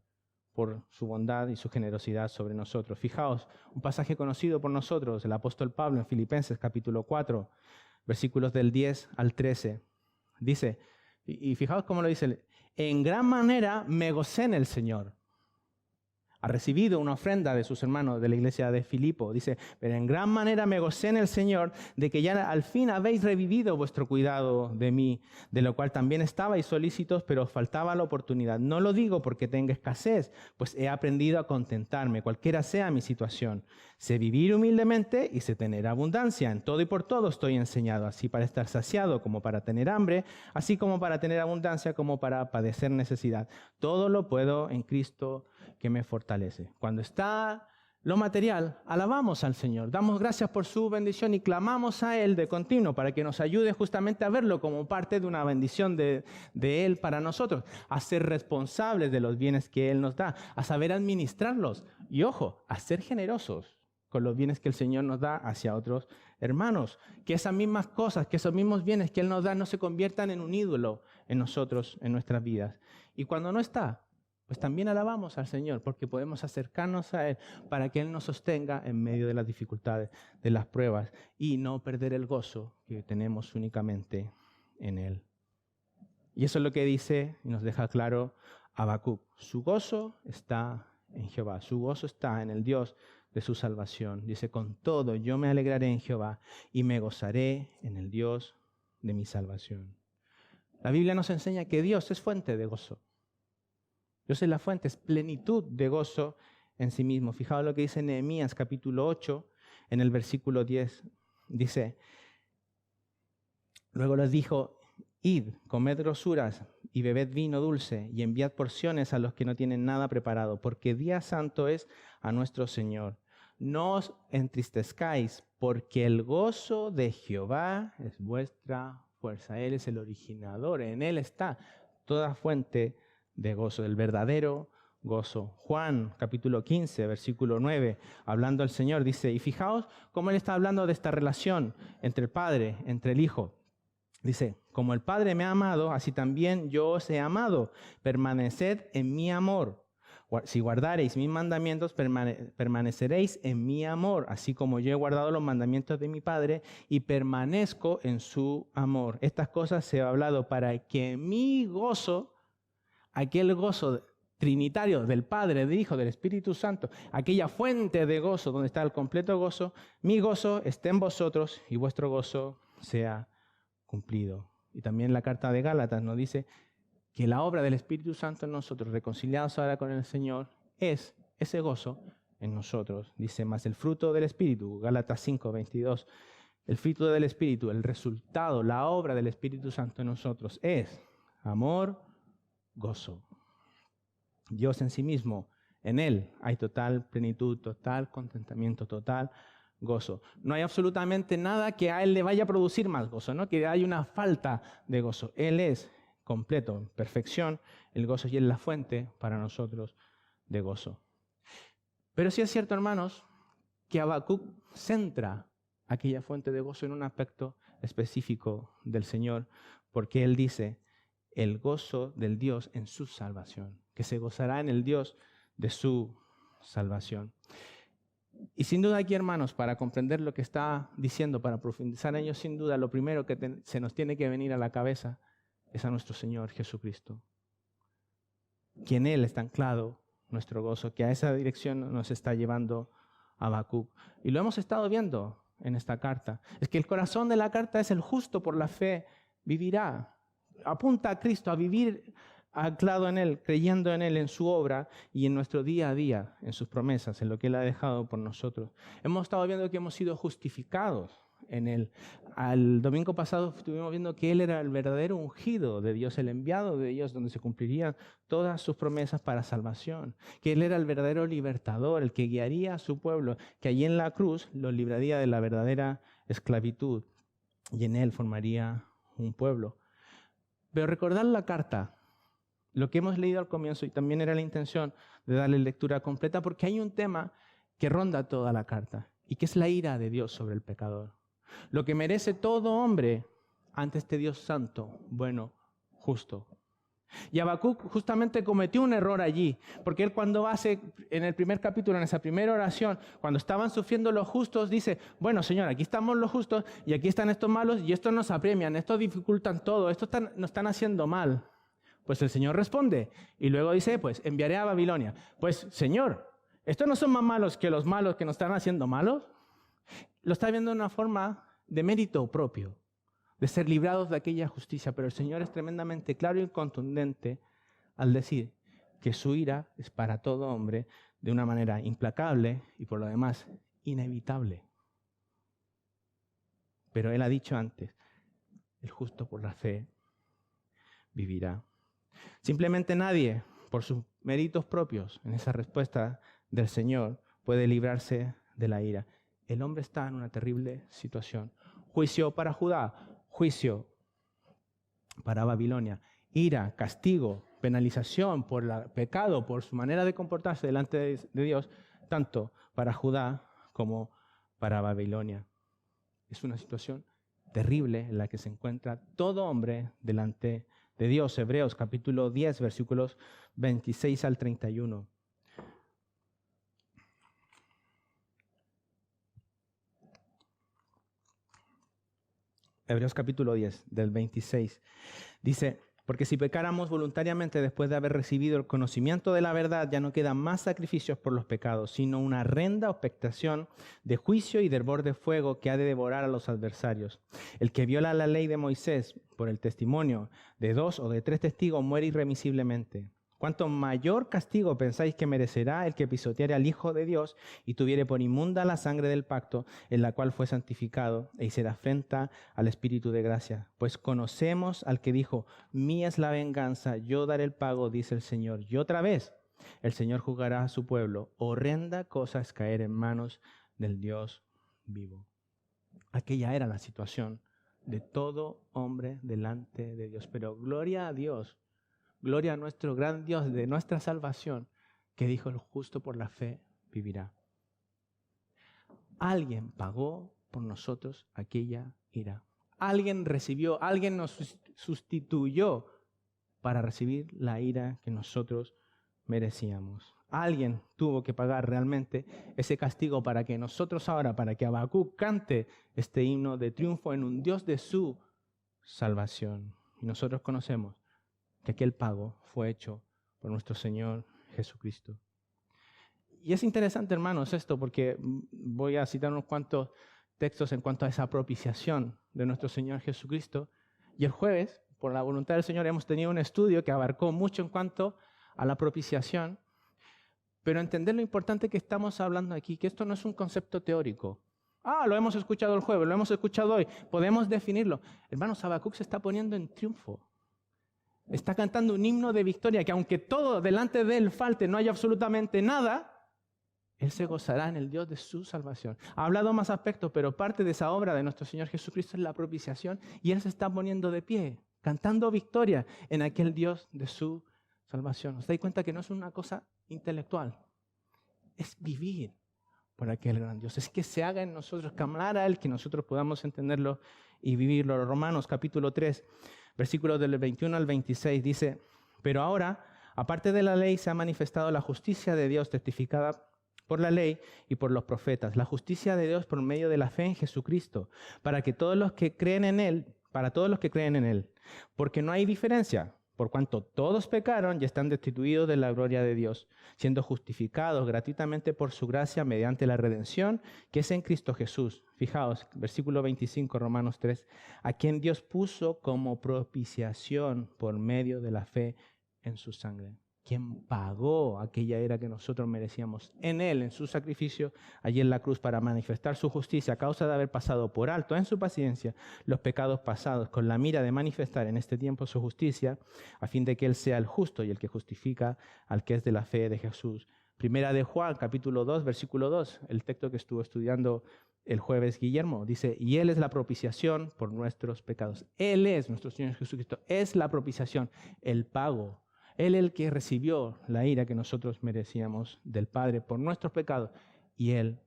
por su bondad y su generosidad sobre nosotros. Fijaos, un pasaje conocido por nosotros, el apóstol Pablo en Filipenses capítulo 4, versículos del 10 al 13. Dice, y fijaos cómo lo dice, en gran manera me gocé en el Señor. Ha recibido una ofrenda de sus hermanos de la iglesia de Filipo. Dice, pero en gran manera me gocé en el Señor de que ya al fin habéis revivido vuestro cuidado de mí, de lo cual también estabais solícitos, pero os faltaba la oportunidad. No lo digo porque tenga escasez, pues he aprendido a contentarme, cualquiera sea mi situación. Sé vivir humildemente y sé tener abundancia. En todo y por todo estoy enseñado, así para estar saciado como para tener hambre, así como para tener abundancia como para padecer necesidad. Todo lo puedo en Cristo que me fortalece. Cuando está lo material, alabamos al Señor, damos gracias por su bendición y clamamos a Él de continuo para que nos ayude justamente a verlo como parte de una bendición de Él para nosotros, a ser responsables de los bienes que Él nos da, a saber administrarlos y, ojo, a ser generosos con los bienes que el Señor nos da hacia otros hermanos. Que esas mismas cosas, que esos mismos bienes que Él nos da no se conviertan en un ídolo en nosotros, en nuestras vidas. Y cuando no está, pues también alabamos al Señor porque podemos acercarnos a Él para que Él nos sostenga en medio de las dificultades, de las pruebas y no perder el gozo que tenemos únicamente en Él. Y eso es lo que dice y nos deja claro Habacuc. Su gozo está en Jehová, su gozo está en el Dios de su salvación. Dice, con todo yo me alegraré en Jehová y me gozaré en el Dios de mi salvación. La Biblia nos enseña que Dios es fuente de gozo. Dios es la fuente, es plenitud de gozo en sí mismo. Fijaos lo que dice Nehemías capítulo 8, en el versículo 10. Dice, luego les dijo, id, comed grosuras y bebed vino dulce y enviad porciones a los que no tienen nada preparado, porque día santo es a nuestro Señor. No os entristezcáis, porque el gozo de Jehová es vuestra fuerza. Él es el originador, en Él está toda fuente de gozo, del verdadero gozo. Juan, capítulo 15, versículo 9, hablando al Señor, dice, y fijaos cómo Él está hablando de esta relación entre el Padre, entre el Hijo. Dice, como el Padre me ha amado, así también yo os he amado. Permaneced en mi amor. Si guardareis mis mandamientos, permaneceréis en mi amor, así como yo he guardado los mandamientos de mi Padre y permanezco en su amor. Estas cosas se ha hablado para que mi gozo, aquel gozo trinitario del Padre, del Hijo, del Espíritu Santo, aquella fuente de gozo donde está el completo gozo, mi gozo esté en vosotros y vuestro gozo sea cumplido. y también la carta de Gálatas nos dice que la obra del Espíritu Santo en nosotros, reconciliados ahora con el Señor, es ese gozo en nosotros. Dice, más el fruto del Espíritu, Gálatas 5, 22, el fruto del Espíritu, el resultado, la obra del Espíritu Santo en nosotros es amor, gozo. Dios en sí mismo, en Él hay total plenitud, total contentamiento, total gozo. No hay absolutamente nada que a Él le vaya a producir más gozo, ¿no? Que hay una falta de gozo. Él es completo, en perfección, el gozo y es la fuente para nosotros de gozo. Pero sí es cierto, hermanos, que Habacuc centra aquella fuente de gozo en un aspecto específico del Señor, porque Él dice, el gozo del Dios en su salvación, que se gozará en el Dios de su salvación. Y sin duda aquí, hermanos, para comprender lo que está diciendo, para profundizar en ello, sin duda, lo primero que se nos tiene que venir a la cabeza es a nuestro Señor Jesucristo, que en Él está anclado nuestro gozo, que a esa dirección nos está llevando Habacuc. Y lo hemos estado viendo en esta carta. Es que el corazón de la carta es el justo por la fe vivirá. Apunta a Cristo, a vivir anclado en Él, creyendo en Él, en su obra y en nuestro día a día, en sus promesas, en lo que Él ha dejado por nosotros. Hemos estado viendo que hemos sido justificados en Él. Al domingo pasado estuvimos viendo que Él era el verdadero ungido de Dios, el enviado de Dios, donde se cumplirían todas sus promesas para salvación. Que Él era el verdadero libertador, el que guiaría a su pueblo, que allí en la cruz los libraría de la verdadera esclavitud y en Él formaría un pueblo. Pero recordar la carta, lo que hemos leído al comienzo, y también era la intención de darle lectura completa, porque hay un tema que ronda toda la carta, y que es la ira de Dios sobre el pecador. Lo que merece todo hombre ante este Dios santo, bueno, justo. Y Habacuc justamente cometió un error allí, porque él cuando hace, en el primer capítulo, en esa primera oración, cuando estaban sufriendo los justos, dice, bueno, Señor, aquí estamos los justos y aquí están estos malos y estos nos apremian, estos dificultan todo, estos nos están haciendo mal. Pues el Señor responde y luego dice, pues enviaré a Babilonia. Pues, Señor, ¿estos no son más malos que los malos que nos están haciendo malos? Lo está viendo de una forma de mérito propio, de ser librados de aquella justicia, pero el Señor es tremendamente claro y contundente al decir que su ira es para todo hombre de una manera implacable y por lo demás inevitable. Pero Él ha dicho antes, el justo por la fe vivirá. Simplemente nadie, por sus méritos propios, en esa respuesta del Señor, puede librarse de la ira. El hombre está en una terrible situación. Juicio para Judá, juicio para Babilonia, ira, castigo, penalización por el pecado, por su manera de comportarse delante de Dios, tanto para Judá como para Babilonia. Es una situación terrible en la que se encuentra todo hombre delante de Dios. Hebreos capítulo 10, versículos 26 al 31. Hebreos capítulo 10, del 26. Dice, porque si pecáramos voluntariamente después de haber recibido el conocimiento de la verdad, ya no quedan más sacrificios por los pecados, sino una horrenda expectación de juicio y de hervor de fuego que ha de devorar a los adversarios. El que viola la ley de Moisés por el testimonio de 2 o de 3 testigos muere irremisiblemente. ¿Cuánto mayor castigo pensáis que merecerá el que pisoteare al Hijo de Dios y tuviere por inmunda la sangre del pacto en la cual fue santificado e hiciera afrenta al Espíritu de gracia? Pues conocemos al que dijo, mía es la venganza, yo daré el pago, dice el Señor. Y otra vez, el Señor juzgará a su pueblo. Horrenda cosa es caer en manos del Dios vivo. Aquella era la situación de todo hombre delante de Dios. Pero gloria a Dios. Gloria a nuestro gran Dios de nuestra salvación, que dijo, el justo por la fe vivirá. Alguien pagó por nosotros aquella ira. Alguien recibió, alguien nos sustituyó para recibir la ira que nosotros merecíamos. Alguien tuvo que pagar realmente ese castigo para que nosotros ahora, para que Habacuc cante este himno de triunfo en un Dios de su salvación. Y nosotros conocemos que aquel pago fue hecho por nuestro Señor Jesucristo. Y es interesante, hermanos, esto, porque voy a citar unos cuantos textos en cuanto a esa propiciación de nuestro Señor Jesucristo. Y el jueves, por la voluntad del Señor, hemos tenido un estudio que abarcó mucho en cuanto a la propiciación, pero entender lo importante que estamos hablando aquí, que esto no es un concepto teórico. Lo hemos escuchado el jueves, lo hemos escuchado hoy, podemos definirlo. Hermanos, Habacuc se está poniendo en triunfo. Está cantando un himno de victoria, que aunque todo delante de él falte, no haya absolutamente nada, él se gozará en el Dios de su salvación. Ha hablado más aspectos, pero parte de esa obra de nuestro Señor Jesucristo es la propiciación, y él se está poniendo de pie, cantando victoria en aquel Dios de su salvación. ¿Os dais cuenta que no es una cosa intelectual? Es vivir por aquel gran Dios. Es que se haga en nosotros, clamar a él, que nosotros podamos entenderlo y vivirlo. Romanos capítulo 3, versículos del 21 al 26 dice: pero ahora, aparte de la ley, se ha manifestado la justicia de Dios testificada por la ley y por los profetas, la justicia de Dios por medio de la fe en Jesucristo, para todos los que creen en él, porque no hay diferencia, por cuanto todos pecaron y están destituidos de la gloria de Dios, siendo justificados gratuitamente por su gracia mediante la redención que es en Cristo Jesús. Fijaos, versículo 25, Romanos 3, a quien Dios puso como propiciación por medio de la fe en su sangre. Quien pagó aquella ira que nosotros merecíamos en él, en su sacrificio, allí en la cruz, para manifestar su justicia a causa de haber pasado por alto en su paciencia los pecados pasados, con la mira de manifestar en este tiempo su justicia, a fin de que él sea el justo y el que justifica al que es de la fe de Jesús. Primera de Juan, capítulo 2, versículo 2, el texto que estuvo estudiando el jueves Guillermo, dice: y él es la propiciación por nuestros pecados. Él es, nuestro Señor Jesucristo, es la propiciación, el pago. Él es el que recibió la ira que nosotros merecíamos del Padre por nuestros pecados, y él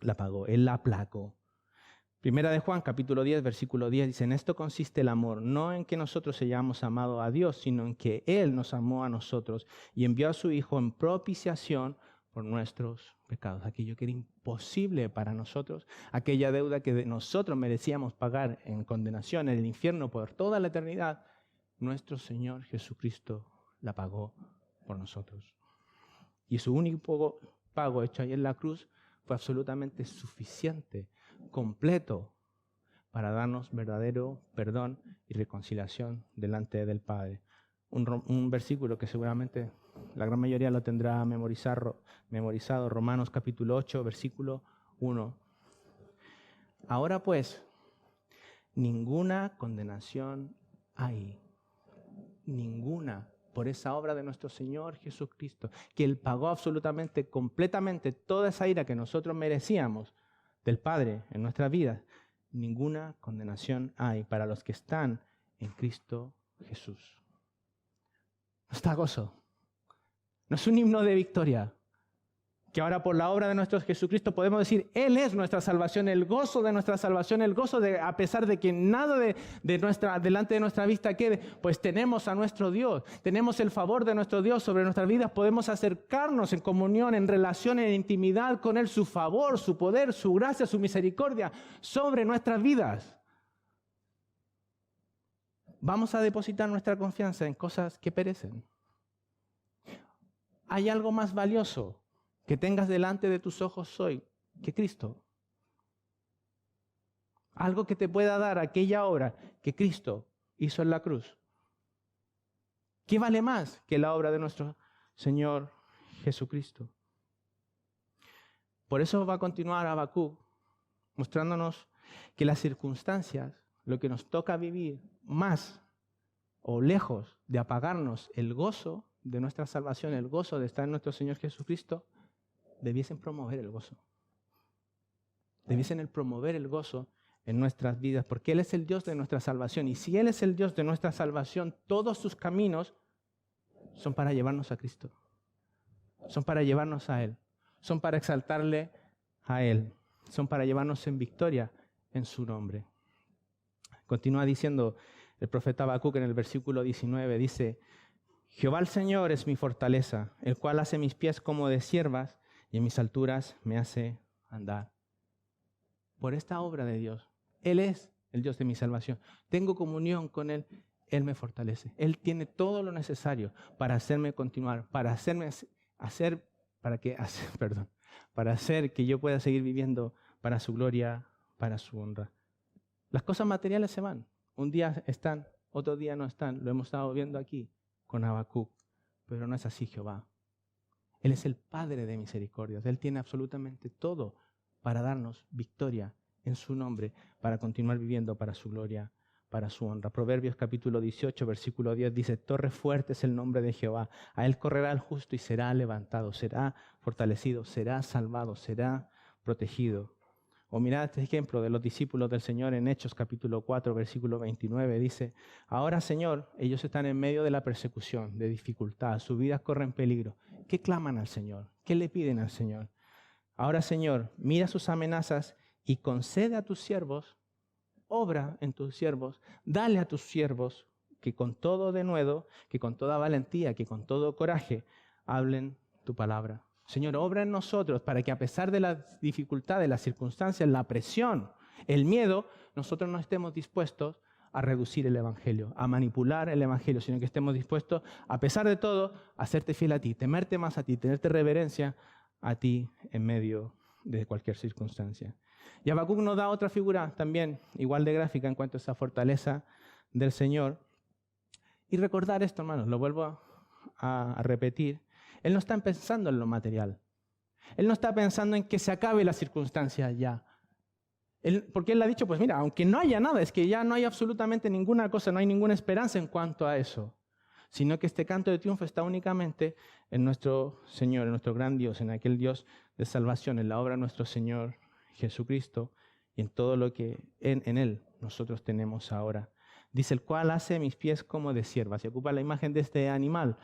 la pagó, él la aplacó. Primera de Juan, capítulo 10, versículo 10, dice: en esto consiste el amor, no en que nosotros hayamos amado a Dios, sino en que él nos amó a nosotros y envió a su Hijo en propiciación por nuestros pecados. Aquello que era imposible para nosotros, aquella deuda que nosotros merecíamos pagar en condenación en el infierno por toda la eternidad, nuestro Señor Jesucristo la pagó por nosotros. Y su único pago hecho ahí en la cruz fue absolutamente suficiente, completo, para darnos verdadero perdón y reconciliación delante del Padre. Un versículo que seguramente la gran mayoría lo tendrá memorizado, Romanos capítulo 8, versículo 1. Ahora pues, ninguna condenación hay, ninguna, por esa obra de nuestro Señor Jesucristo, que Él pagó absolutamente, completamente toda esa ira que nosotros merecíamos del Padre en nuestras vidas. Ninguna condenación hay para los que están en Cristo Jesús. No está gozo. No es un himno de victoria. Que ahora por la obra de nuestro Jesucristo podemos decir: Él es nuestra salvación, el gozo de nuestra salvación, el gozo de, a pesar de que nada delante de nuestra vista quede, pues tenemos a nuestro Dios, tenemos el favor de nuestro Dios sobre nuestras vidas, podemos acercarnos en comunión, en relación, en intimidad con Él, su favor, su poder, su gracia, su misericordia sobre nuestras vidas. Vamos a depositar nuestra confianza en cosas que perecen. ¿Hay algo más valioso que tengas delante de tus ojos hoy que Cristo? Algo que te pueda dar aquella obra que Cristo hizo en la cruz. ¿Qué vale más que la obra de nuestro Señor Jesucristo? Por eso va a continuar Habacuc mostrándonos que las circunstancias, lo que nos toca vivir, más o lejos de apagarnos el gozo de nuestra salvación, el gozo de estar en nuestro Señor Jesucristo, debiesen promover el gozo. Debiesen promover el gozo en nuestras vidas, porque Él es el Dios de nuestra salvación. Y si Él es el Dios de nuestra salvación, todos sus caminos son para llevarnos a Cristo. Son para llevarnos a Él. Son para exaltarle a Él. Son para llevarnos en victoria en su nombre. Continúa diciendo el profeta Habacuc en el versículo 19, dice: Jehová el Señor es mi fortaleza, el cual hace mis pies como de ciervas y en mis alturas me hace andar. Por esta obra de Dios, Él es el Dios de mi salvación. Tengo comunión con Él, Él me fortalece. Él tiene todo lo necesario para hacerme continuar, para hacer que yo pueda seguir viviendo para su gloria, para su honra. Las cosas materiales se van, Un día están, otro día no están. Lo hemos estado viendo aquí con Habacuc. Pero no es así Jehová. Él es el Padre de misericordias. Él tiene absolutamente todo para darnos victoria en su nombre, para continuar viviendo para su gloria, para su honra. Proverbios capítulo 18, versículo 10 dice, torre fuerte es el nombre de Jehová. A él correrá el justo y será levantado, será fortalecido, será salvado, será protegido. O mirad este ejemplo de los discípulos del Señor en Hechos capítulo 4, versículo 29. Dice, ahora Señor, ellos están en medio de la persecución, de dificultad, sus vidas corren peligro. ¿Qué claman al Señor? ¿Qué le piden al Señor? Ahora Señor, mira sus amenazas y concede a tus siervos, obra en tus siervos, dale a tus siervos que con todo denuedo, que con toda valentía, que con todo coraje, hablen tu palabra. Señor, obra en nosotros para que a pesar de las dificultades, las circunstancias, la presión, el miedo, nosotros no estemos dispuestos a reducir el Evangelio, a manipular el Evangelio, sino que estemos dispuestos, a pesar de todo, a serte fiel a ti, temerte más a ti, tenerte reverencia a ti en medio de cualquier circunstancia. Y Habacuc nos da otra figura también, igual de gráfica en cuanto a esa fortaleza del Señor. Y recordar esto, hermanos, lo vuelvo a repetir. Él no está pensando en lo material. Él no está pensando en que se acabe la circunstancia ya. Porque él ha dicho, pues mira, aunque no haya nada, es que ya no hay absolutamente ninguna cosa, no hay ninguna esperanza en cuanto a eso. Sino que este canto de triunfo está únicamente en nuestro Señor, en nuestro gran Dios, en aquel Dios de salvación, en la obra de nuestro Señor Jesucristo y en todo lo que en Él nosotros tenemos ahora. Dice, el cual hace mis pies como de sierva. Se ocupa la imagen de este animal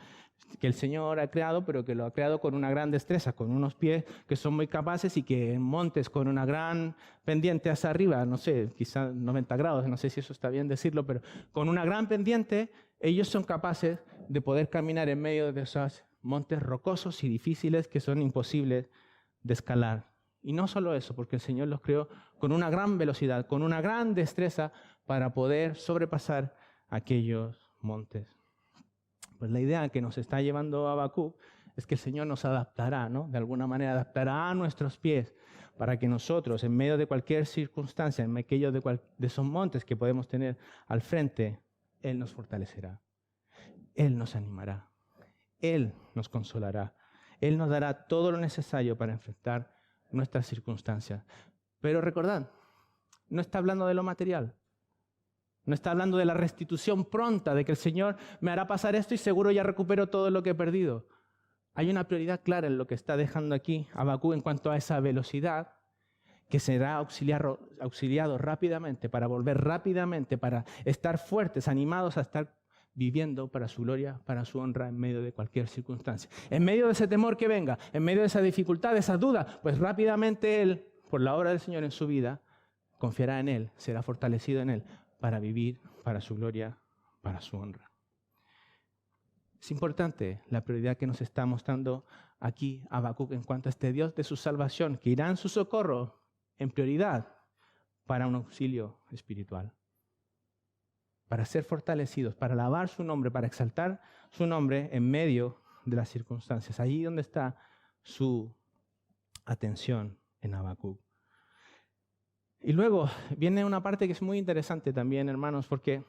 que el Señor ha creado, pero que lo ha creado con una gran destreza, con unos pies que son muy capaces y que en montes con una gran pendiente hacia arriba, no sé, quizás 90 grados, no sé si eso está bien decirlo, pero con una gran pendiente, ellos son capaces de poder caminar en medio de esos montes rocosos y difíciles que son imposibles de escalar. Y no solo eso, porque el Señor los creó con una gran velocidad, con una gran destreza para poder sobrepasar aquellos montes. Pues la idea que nos está llevando Habacuc es que el Señor nos adaptará, ¿no? De alguna manera adaptará a nuestros pies para que nosotros, en medio de cualquier circunstancia, en medio de esos montes que podemos tener al frente, Él nos fortalecerá. Él nos animará. Él nos consolará. Él nos dará todo lo necesario para enfrentar nuestras circunstancias. Pero recordad, no está hablando de lo material. No está hablando de la restitución pronta, de que el Señor me hará pasar esto y seguro ya recupero todo lo que he perdido. Hay una prioridad clara en lo que está dejando aquí Habacuc en cuanto a esa velocidad que será auxiliado rápidamente, para volver rápidamente, para estar fuertes, animados a estar viviendo para su gloria, para su honra en medio de cualquier circunstancia. En medio de ese temor que venga, en medio de esa dificultad, de esa duda, pues rápidamente Él, por la obra del Señor en su vida, confiará en Él, será fortalecido en Él, para vivir para su gloria, para su honra. Es importante la prioridad que nos está mostrando aquí Habacuc en cuanto a este Dios de su salvación, que irá en su socorro en prioridad para un auxilio espiritual, para ser fortalecidos, para alabar su nombre, para exaltar su nombre en medio de las circunstancias. Allí donde está su atención en Habacuc. Y luego viene una parte que es muy interesante también, hermanos, porque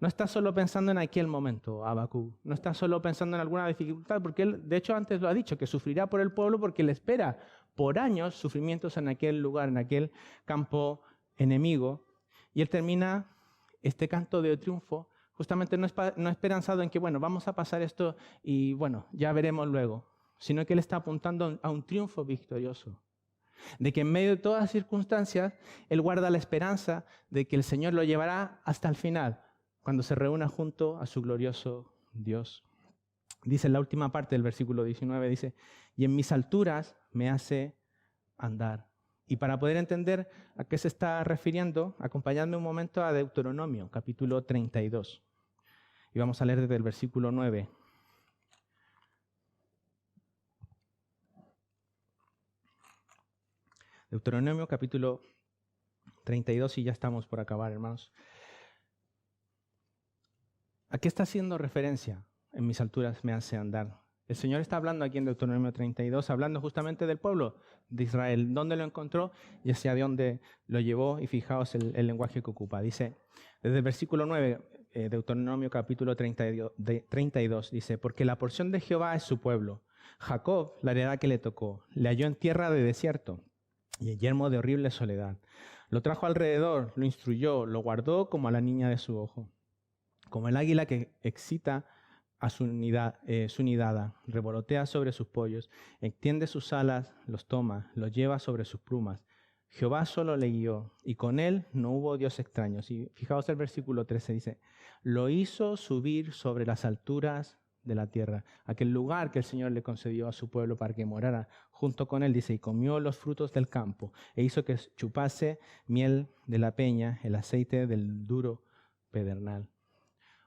no está solo pensando en aquel momento, Habacuc. No está solo pensando en alguna dificultad, porque él, de hecho, antes lo ha dicho, que sufrirá por el pueblo porque le espera por años sufrimientos en aquel lugar, en aquel campo enemigo. Y él termina este canto de triunfo justamente no esperanzado en que, bueno, vamos a pasar esto y, bueno, ya veremos luego, sino que él está apuntando a un triunfo victorioso. De que en medio de todas las circunstancias, él guarda la esperanza de que el Señor lo llevará hasta el final, cuando se reúna junto a su glorioso Dios. Dice en la última parte del versículo 19, dice, y en mis alturas me hace andar. Y para poder entender a qué se está refiriendo, acompañadme un momento a Deuteronomio, capítulo 32. Y vamos a leer desde el versículo 9. Deuteronomio capítulo 32 y ya estamos por acabar, hermanos. ¿A qué está haciendo referencia? En mis alturas me hace andar. El Señor está hablando aquí en Deuteronomio 32, hablando justamente del pueblo de Israel. ¿Dónde lo encontró y hacia dónde lo llevó? Y fijaos el lenguaje que ocupa. Dice, desde el versículo 9, Deuteronomio capítulo 32, dice, porque la porción de Jehová es su pueblo. Jacob, la heredad que le tocó, le halló en tierra de desierto y en yermo de horrible soledad. Lo trajo alrededor, lo instruyó, lo guardó como a la niña de su ojo. Como el águila que excita a su nidada, revolotea sobre sus pollos, extiende sus alas, los toma, los lleva sobre sus plumas. Jehová solo le guió, y con él no hubo Dios extraños. Y fijaos el versículo 13, dice, lo hizo subir sobre las alturas de la tierra, aquel lugar que el Señor le concedió a su pueblo para que morara junto con él, dice, y comió los frutos del campo, e hizo que chupase miel de la peña, el aceite del duro pedernal.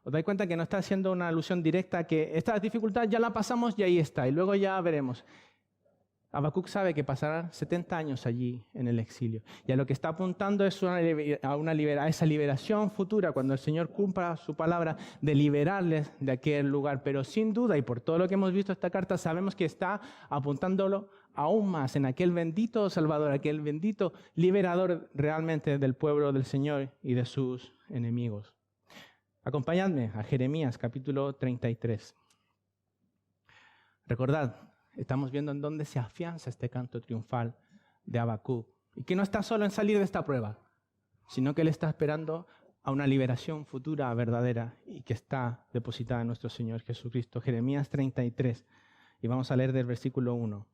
¿Os dais cuenta que no está haciendo una alusión directa a que esta dificultad ya la pasamos y ahí está, y luego ya veremos? Habacuc sabe que pasará 70 años allí en el exilio. Y a lo que está apuntando es a esa liberación futura, cuando el Señor cumpla su palabra de liberarles de aquel lugar. Pero sin duda, y por todo lo que hemos visto esta carta, sabemos que está apuntándolo aún más en aquel bendito Salvador, aquel bendito liberador realmente del pueblo del Señor y de sus enemigos. Acompañadme a Jeremías capítulo 33. Recordad, estamos viendo en dónde se afianza este canto triunfal de Habacuc. Y que no está solo en salir de esta prueba, sino que él está esperando a una liberación futura verdadera y que está depositada en nuestro Señor Jesucristo. Jeremías 33. Y vamos a leer del versículo 1.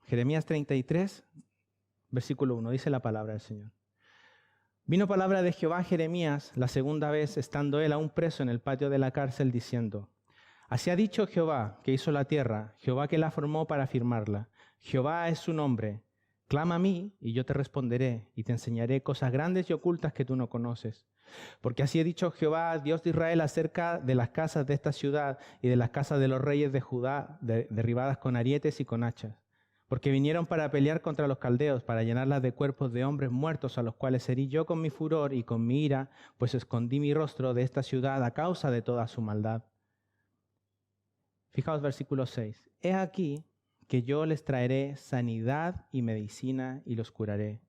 Jeremías 33, versículo 1. Dice la palabra del Señor. Vino palabra de Jehová a Jeremías la segunda vez, estando él aún preso en el patio de la cárcel, diciendo, así ha dicho Jehová, que hizo la tierra, Jehová que la formó para firmarla. Jehová es su nombre. Clama a mí, y yo te responderé, y te enseñaré cosas grandes y ocultas que tú no conoces. Porque así ha dicho Jehová, Dios de Israel, acerca de las casas de esta ciudad y de las casas de los reyes de Judá, derribadas con arietes y con hachas. Porque vinieron para pelear contra los caldeos, para llenarlas de cuerpos de hombres muertos, a los cuales herí yo con mi furor y con mi ira, pues escondí mi rostro de esta ciudad a causa de toda su maldad. Fijaos versículo 6. He aquí que yo les traeré sanidad y medicina y los curaré.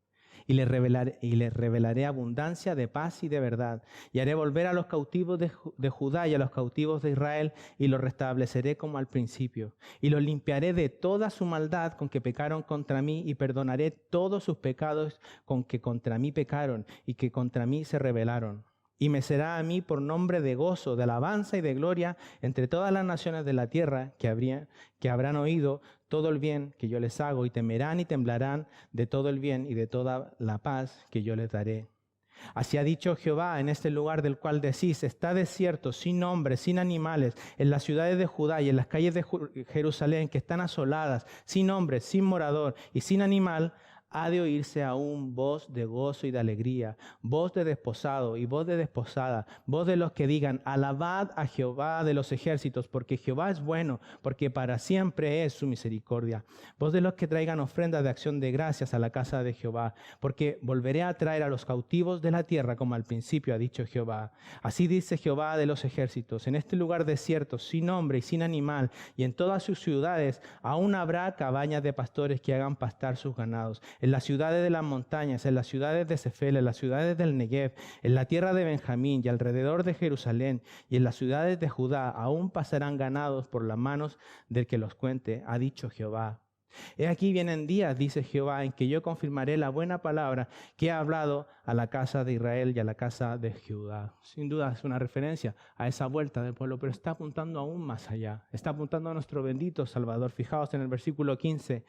Y les revelaré abundancia de paz y de verdad. Y haré volver a los cautivos de Judá y a los cautivos de Israel, y los restableceré como al principio. Y los limpiaré de toda su maldad con que pecaron contra mí, y perdonaré todos sus pecados con que contra mí pecaron y que contra mí se rebelaron. Y me será a mí por nombre de gozo, de alabanza y de gloria entre todas las naciones de la tierra que habrán oído todo el bien que yo les hago, y temerán y temblarán de todo el bien y de toda la paz que yo les daré. Así ha dicho Jehová en este lugar del cual decís, está desierto, sin hombres, sin animales, en las ciudades de Judá y en las calles de Jerusalén que están asoladas, sin hombres, sin morador y sin animal, ha de oírse aún voz de gozo y de alegría, voz de desposado y voz de desposada, voz de los que digan, alabad a Jehová de los ejércitos, porque Jehová es bueno, porque para siempre es su misericordia. Voz de los que traigan ofrendas de acción de gracias a la casa de Jehová, porque volveré a traer a los cautivos de la tierra como al principio ha dicho Jehová. Así dice Jehová de los ejércitos, en este lugar desierto, sin hombre y sin animal, y en todas sus ciudades aún habrá cabañas de pastores que hagan pastar sus ganados. En las ciudades de las montañas, en las ciudades de Cefela, en las ciudades del Negev, en la tierra de Benjamín y alrededor de Jerusalén y en las ciudades de Judá, aún pasarán ganados por las manos del que los cuente, ha dicho Jehová. He aquí vienen días, dice Jehová, en que yo confirmaré la buena palabra que he hablado a la casa de Israel y a la casa de Judá. Sin duda es una referencia a esa vuelta del pueblo, pero está apuntando aún más allá. Está apuntando a nuestro bendito Salvador. Fijaos en el versículo 15.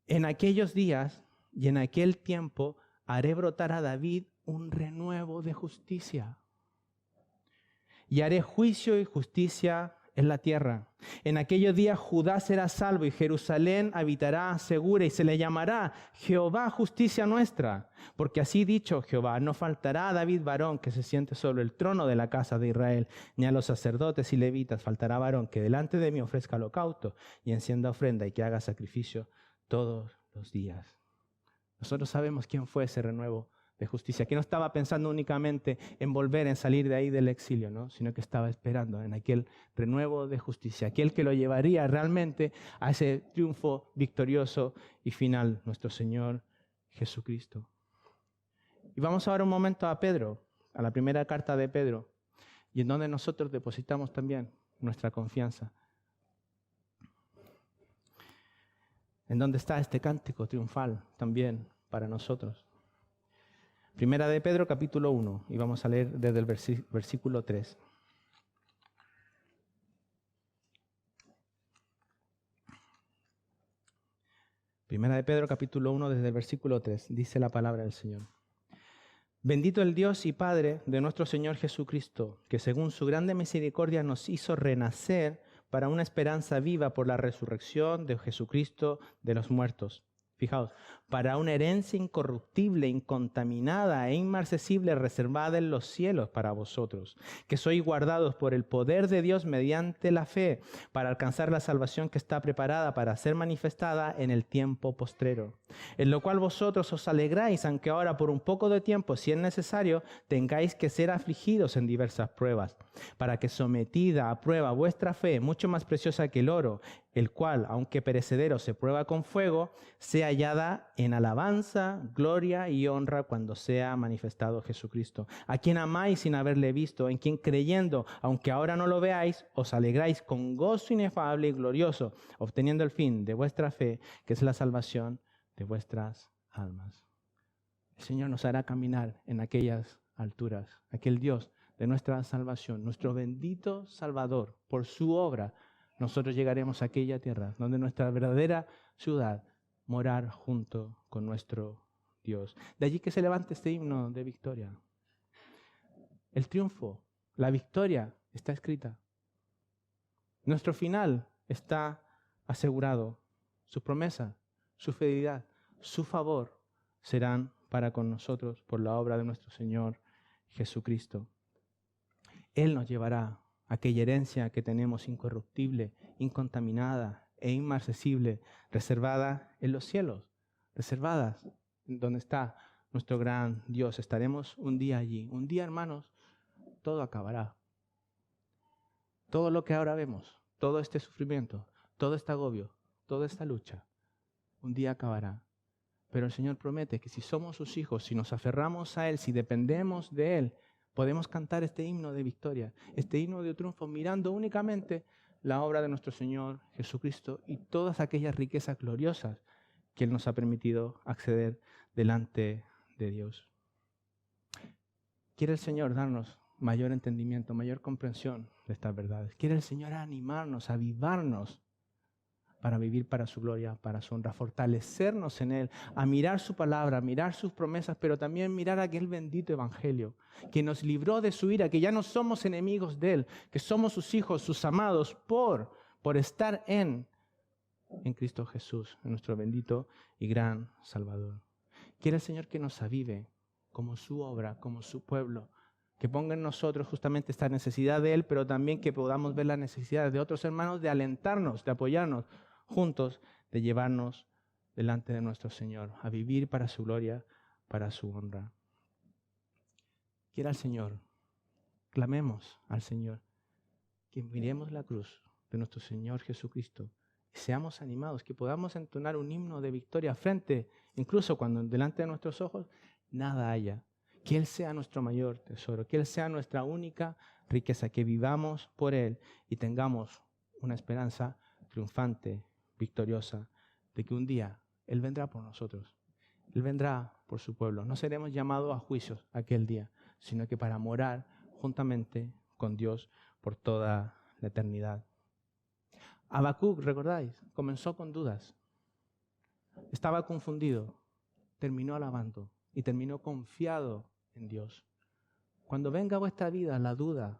En aquellos días y en aquel tiempo haré brotar a David un renuevo de justicia. Y haré juicio y justicia en la tierra. En aquellos días Judá será salvo y Jerusalén habitará segura y se le llamará Jehová justicia nuestra. Porque así dicho Jehová, no faltará a David varón que se siente sobre el trono de la casa de Israel, ni a los sacerdotes y levitas faltará varón que delante de mí ofrezca holocausto y encienda ofrenda y que haga sacrificio todos los días. Nosotros sabemos quién fue ese renuevo de justicia, que no estaba pensando únicamente en volver, en salir de ahí del exilio, ¿no? Sino que estaba esperando en aquel renuevo de justicia, aquel que lo llevaría realmente a ese triunfo victorioso y final, nuestro Señor Jesucristo. Y vamos ahora un momento a Pedro, a la primera carta de Pedro, y en donde nosotros depositamos también nuestra confianza. En donde está este cántico triunfal también para nosotros. Primera de Pedro, capítulo 1, y vamos a leer desde el versículo 3. Primera de Pedro, capítulo 1, desde el versículo 3, dice la palabra del Señor. Bendito el Dios y Padre de nuestro Señor Jesucristo, que según su grande misericordia nos hizo renacer para una esperanza viva por la resurrección de Jesucristo de los muertos. Fijaos, para una herencia incorruptible, incontaminada e inmarcesible reservada en los cielos para vosotros, que sois guardados por el poder de Dios mediante la fe, para alcanzar la salvación que está preparada para ser manifestada en el tiempo postrero, en lo cual vosotros os alegráis, aunque ahora por un poco de tiempo, si es necesario, tengáis que ser afligidos en diversas pruebas, para que sometida a prueba vuestra fe, mucho más preciosa que el oro, el cual, aunque perecedero se prueba con fuego, sea hallada en alabanza, gloria y honra cuando sea manifestado Jesucristo, a quien amáis sin haberle visto, en quien creyendo, aunque ahora no lo veáis, os alegráis con gozo inefable y glorioso, obteniendo el fin de vuestra fe, que es la salvación de vuestras almas. El Señor nos hará caminar en aquellas alturas, aquel Dios de nuestra salvación, nuestro bendito Salvador, por su obra, nosotros llegaremos a aquella tierra donde nuestra verdadera ciudad morar junto con nuestro Dios. De allí que se levante este himno de victoria. El triunfo, la victoria está escrita. Nuestro final está asegurado. Su promesa, su fidelidad, su favor serán para con nosotros por la obra de nuestro Señor Jesucristo. Él nos llevará aquella herencia que tenemos incorruptible, incontaminada e inmarcesible, reservada en los cielos, reservadas donde está nuestro gran Dios. Estaremos un día allí. Un día, hermanos, todo acabará. Todo lo que ahora vemos, todo este sufrimiento, todo este agobio, toda esta lucha, un día acabará. Pero el Señor promete que si somos sus hijos, si nos aferramos a Él, si dependemos de Él, podemos cantar este himno de victoria, este himno de triunfo, mirando únicamente la obra de nuestro Señor Jesucristo y todas aquellas riquezas gloriosas que Él nos ha permitido acceder delante de Dios. Quiere el Señor darnos mayor entendimiento, mayor comprensión de estas verdades. Quiere el Señor animarnos, avivarnos para vivir para su gloria, para su honra, fortalecernos en Él, a mirar su palabra, a mirar sus promesas, pero también mirar aquel bendito evangelio que nos libró de su ira, que ya no somos enemigos de Él, que somos sus hijos, sus amados, por estar en Cristo Jesús, en nuestro bendito y gran Salvador. Quiere el Señor que nos avive como su obra, como su pueblo, que ponga en nosotros justamente esta necesidad de Él, pero también que podamos ver las necesidades de otros hermanos, de alentarnos, de apoyarnos juntos, de llevarnos delante de nuestro Señor, a vivir para su gloria, para su honra. Quiera el Señor, clamemos al Señor, que miremos la cruz de nuestro Señor Jesucristo, y seamos animados, que podamos entonar un himno de victoria frente, incluso cuando delante de nuestros ojos nada haya. Que Él sea nuestro mayor tesoro, que Él sea nuestra única riqueza, que vivamos por Él y tengamos una esperanza triunfante, victoriosa, de que un día Él vendrá por nosotros. Él vendrá por su pueblo. No seremos llamados a juicios aquel día, sino que para morar juntamente con Dios por toda la eternidad. Habacuc, ¿recordáis? Comenzó con dudas. Estaba confundido, terminó alabando y terminó confiado en Dios. Cuando venga a vuestra vida la duda,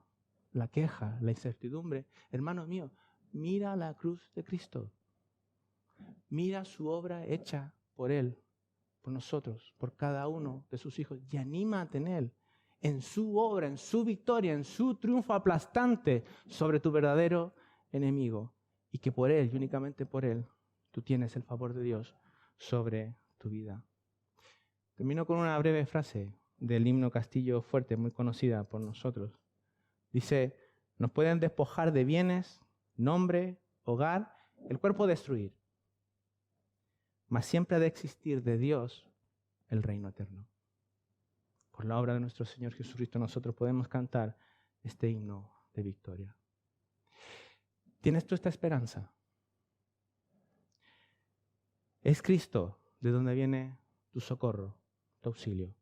la queja, la incertidumbre, hermanos míos, mira la cruz de Cristo. Mira su obra hecha por Él, por nosotros, por cada uno de sus hijos, y anímate en Él, en su obra, en su victoria, en su triunfo aplastante sobre tu verdadero enemigo, y que por Él y únicamente por Él tú tienes el favor de Dios sobre tu vida. Termino con una breve frase del himno Castillo Fuerte, muy conocida por nosotros. Dice, nos pueden despojar de bienes, nombre, hogar, el cuerpo destruir, mas siempre ha de existir de Dios el reino eterno. Por la obra de nuestro Señor Jesucristo nosotros podemos cantar este himno de victoria. ¿Tienes tú esta esperanza? ¿Es Cristo de donde viene tu socorro, tu auxilio?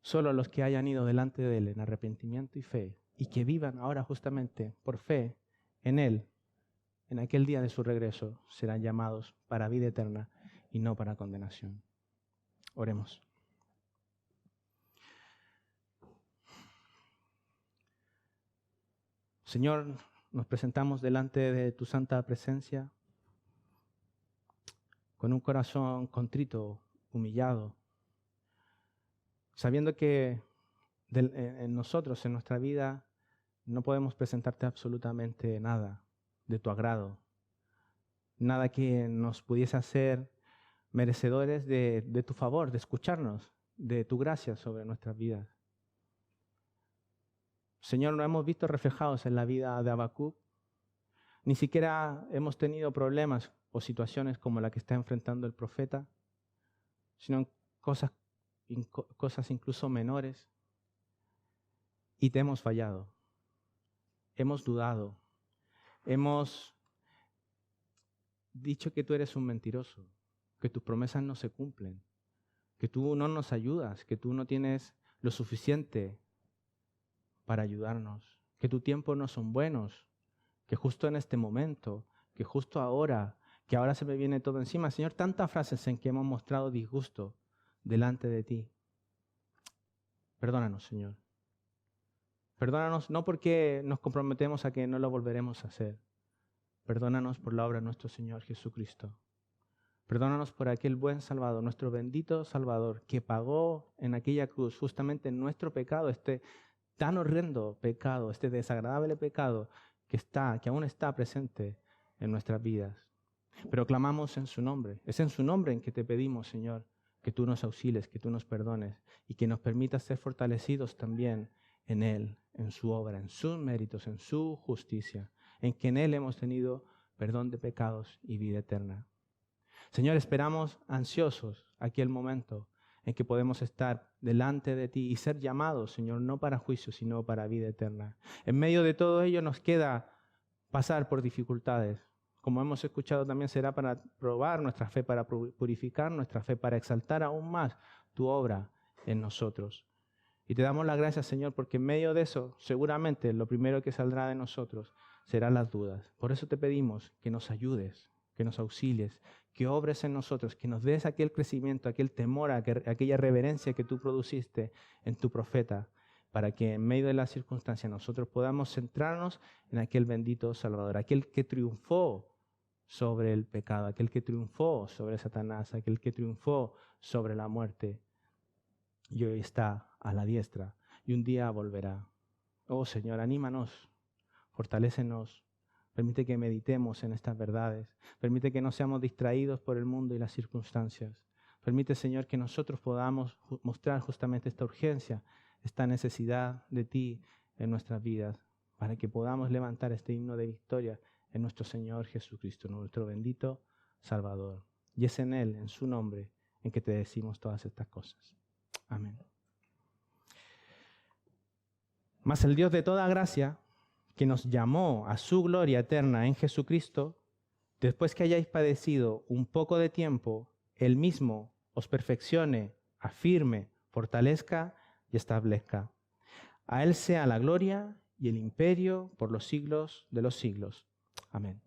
Solo los que hayan ido delante de Él en arrepentimiento y fe, y que vivan ahora justamente por fe en Él, en aquel día de su regreso, serán llamados para vida eterna y no para condenación. Oremos. Señor, nos presentamos delante de tu santa presencia con un corazón contrito, humillado, sabiendo que en nosotros, en nuestra vida, no podemos presentarte absolutamente nada de tu agrado, nada que nos pudiese hacer merecedores de tu favor, de escucharnos, de tu gracia sobre nuestras vidas. Señor, no hemos visto reflejados en la vida de Habacuc, ni siquiera hemos tenido problemas o situaciones como la que está enfrentando el profeta, sino cosas incluso menores. Y te hemos fallado, hemos dudado, hemos dicho que tú eres un mentiroso, que tus promesas no se cumplen, que tú no nos ayudas, que tú no tienes lo suficiente para ayudarnos, que tu tiempo no son buenos, que justo en este momento, que justo ahora, que ahora se me viene todo encima. Señor, tantas frases en que hemos mostrado disgusto delante de ti. Perdónanos, Señor. Perdónanos no porque nos comprometemos a que no lo volveremos a hacer. Perdónanos por la obra de nuestro Señor Jesucristo. Perdónanos por aquel buen Salvador, nuestro bendito Salvador, que pagó en aquella cruz justamente nuestro pecado, este tan horrendo pecado, este desagradable pecado que aún está presente en nuestras vidas. Pero clamamos en su nombre. Es en su nombre en que te pedimos, Señor, que tú nos auxilies, que tú nos perdones y que nos permitas ser fortalecidos también en Él, en su obra, en sus méritos, en su justicia, en que en Él hemos tenido perdón de pecados y vida eterna. Señor, esperamos ansiosos aquel momento en que podemos estar delante de ti y ser llamados, Señor, no para juicio, sino para vida eterna. En medio de todo ello nos queda pasar por dificultades. Como hemos escuchado, también será para probar nuestra fe, para purificar nuestra fe, para exaltar aún más tu obra en nosotros. Y te damos las gracias, Señor, porque en medio de eso, seguramente lo primero que saldrá de nosotros serán las dudas. Por eso te pedimos que nos ayudes, que nos auxilies, que obres en nosotros, que nos des aquel crecimiento, aquel temor, aquella reverencia que tú produciste en tu profeta, para que en medio de las circunstancias nosotros podamos centrarnos en aquel bendito Salvador, aquel que triunfó sobre el pecado, aquel que triunfó sobre Satanás, aquel que triunfó sobre la muerte y hoy está a la diestra y un día volverá. Oh Señor, anímanos, fortalécenos. Permite que meditemos en estas verdades. Permite que no seamos distraídos por el mundo y las circunstancias. Permite, Señor, que nosotros podamos mostrar justamente esta urgencia, esta necesidad de ti en nuestras vidas, para que podamos levantar este himno de victoria en nuestro Señor Jesucristo, nuestro bendito Salvador. Y es en Él, en su nombre, en que te decimos todas estas cosas. Amén. Mas el Dios de toda gracia, que nos llamó a su gloria eterna en Jesucristo, después que hayáis padecido un poco de tiempo, Él mismo os perfeccione, afirme, fortalezca y establezca. A Él sea la gloria y el imperio por los siglos de los siglos. Amén.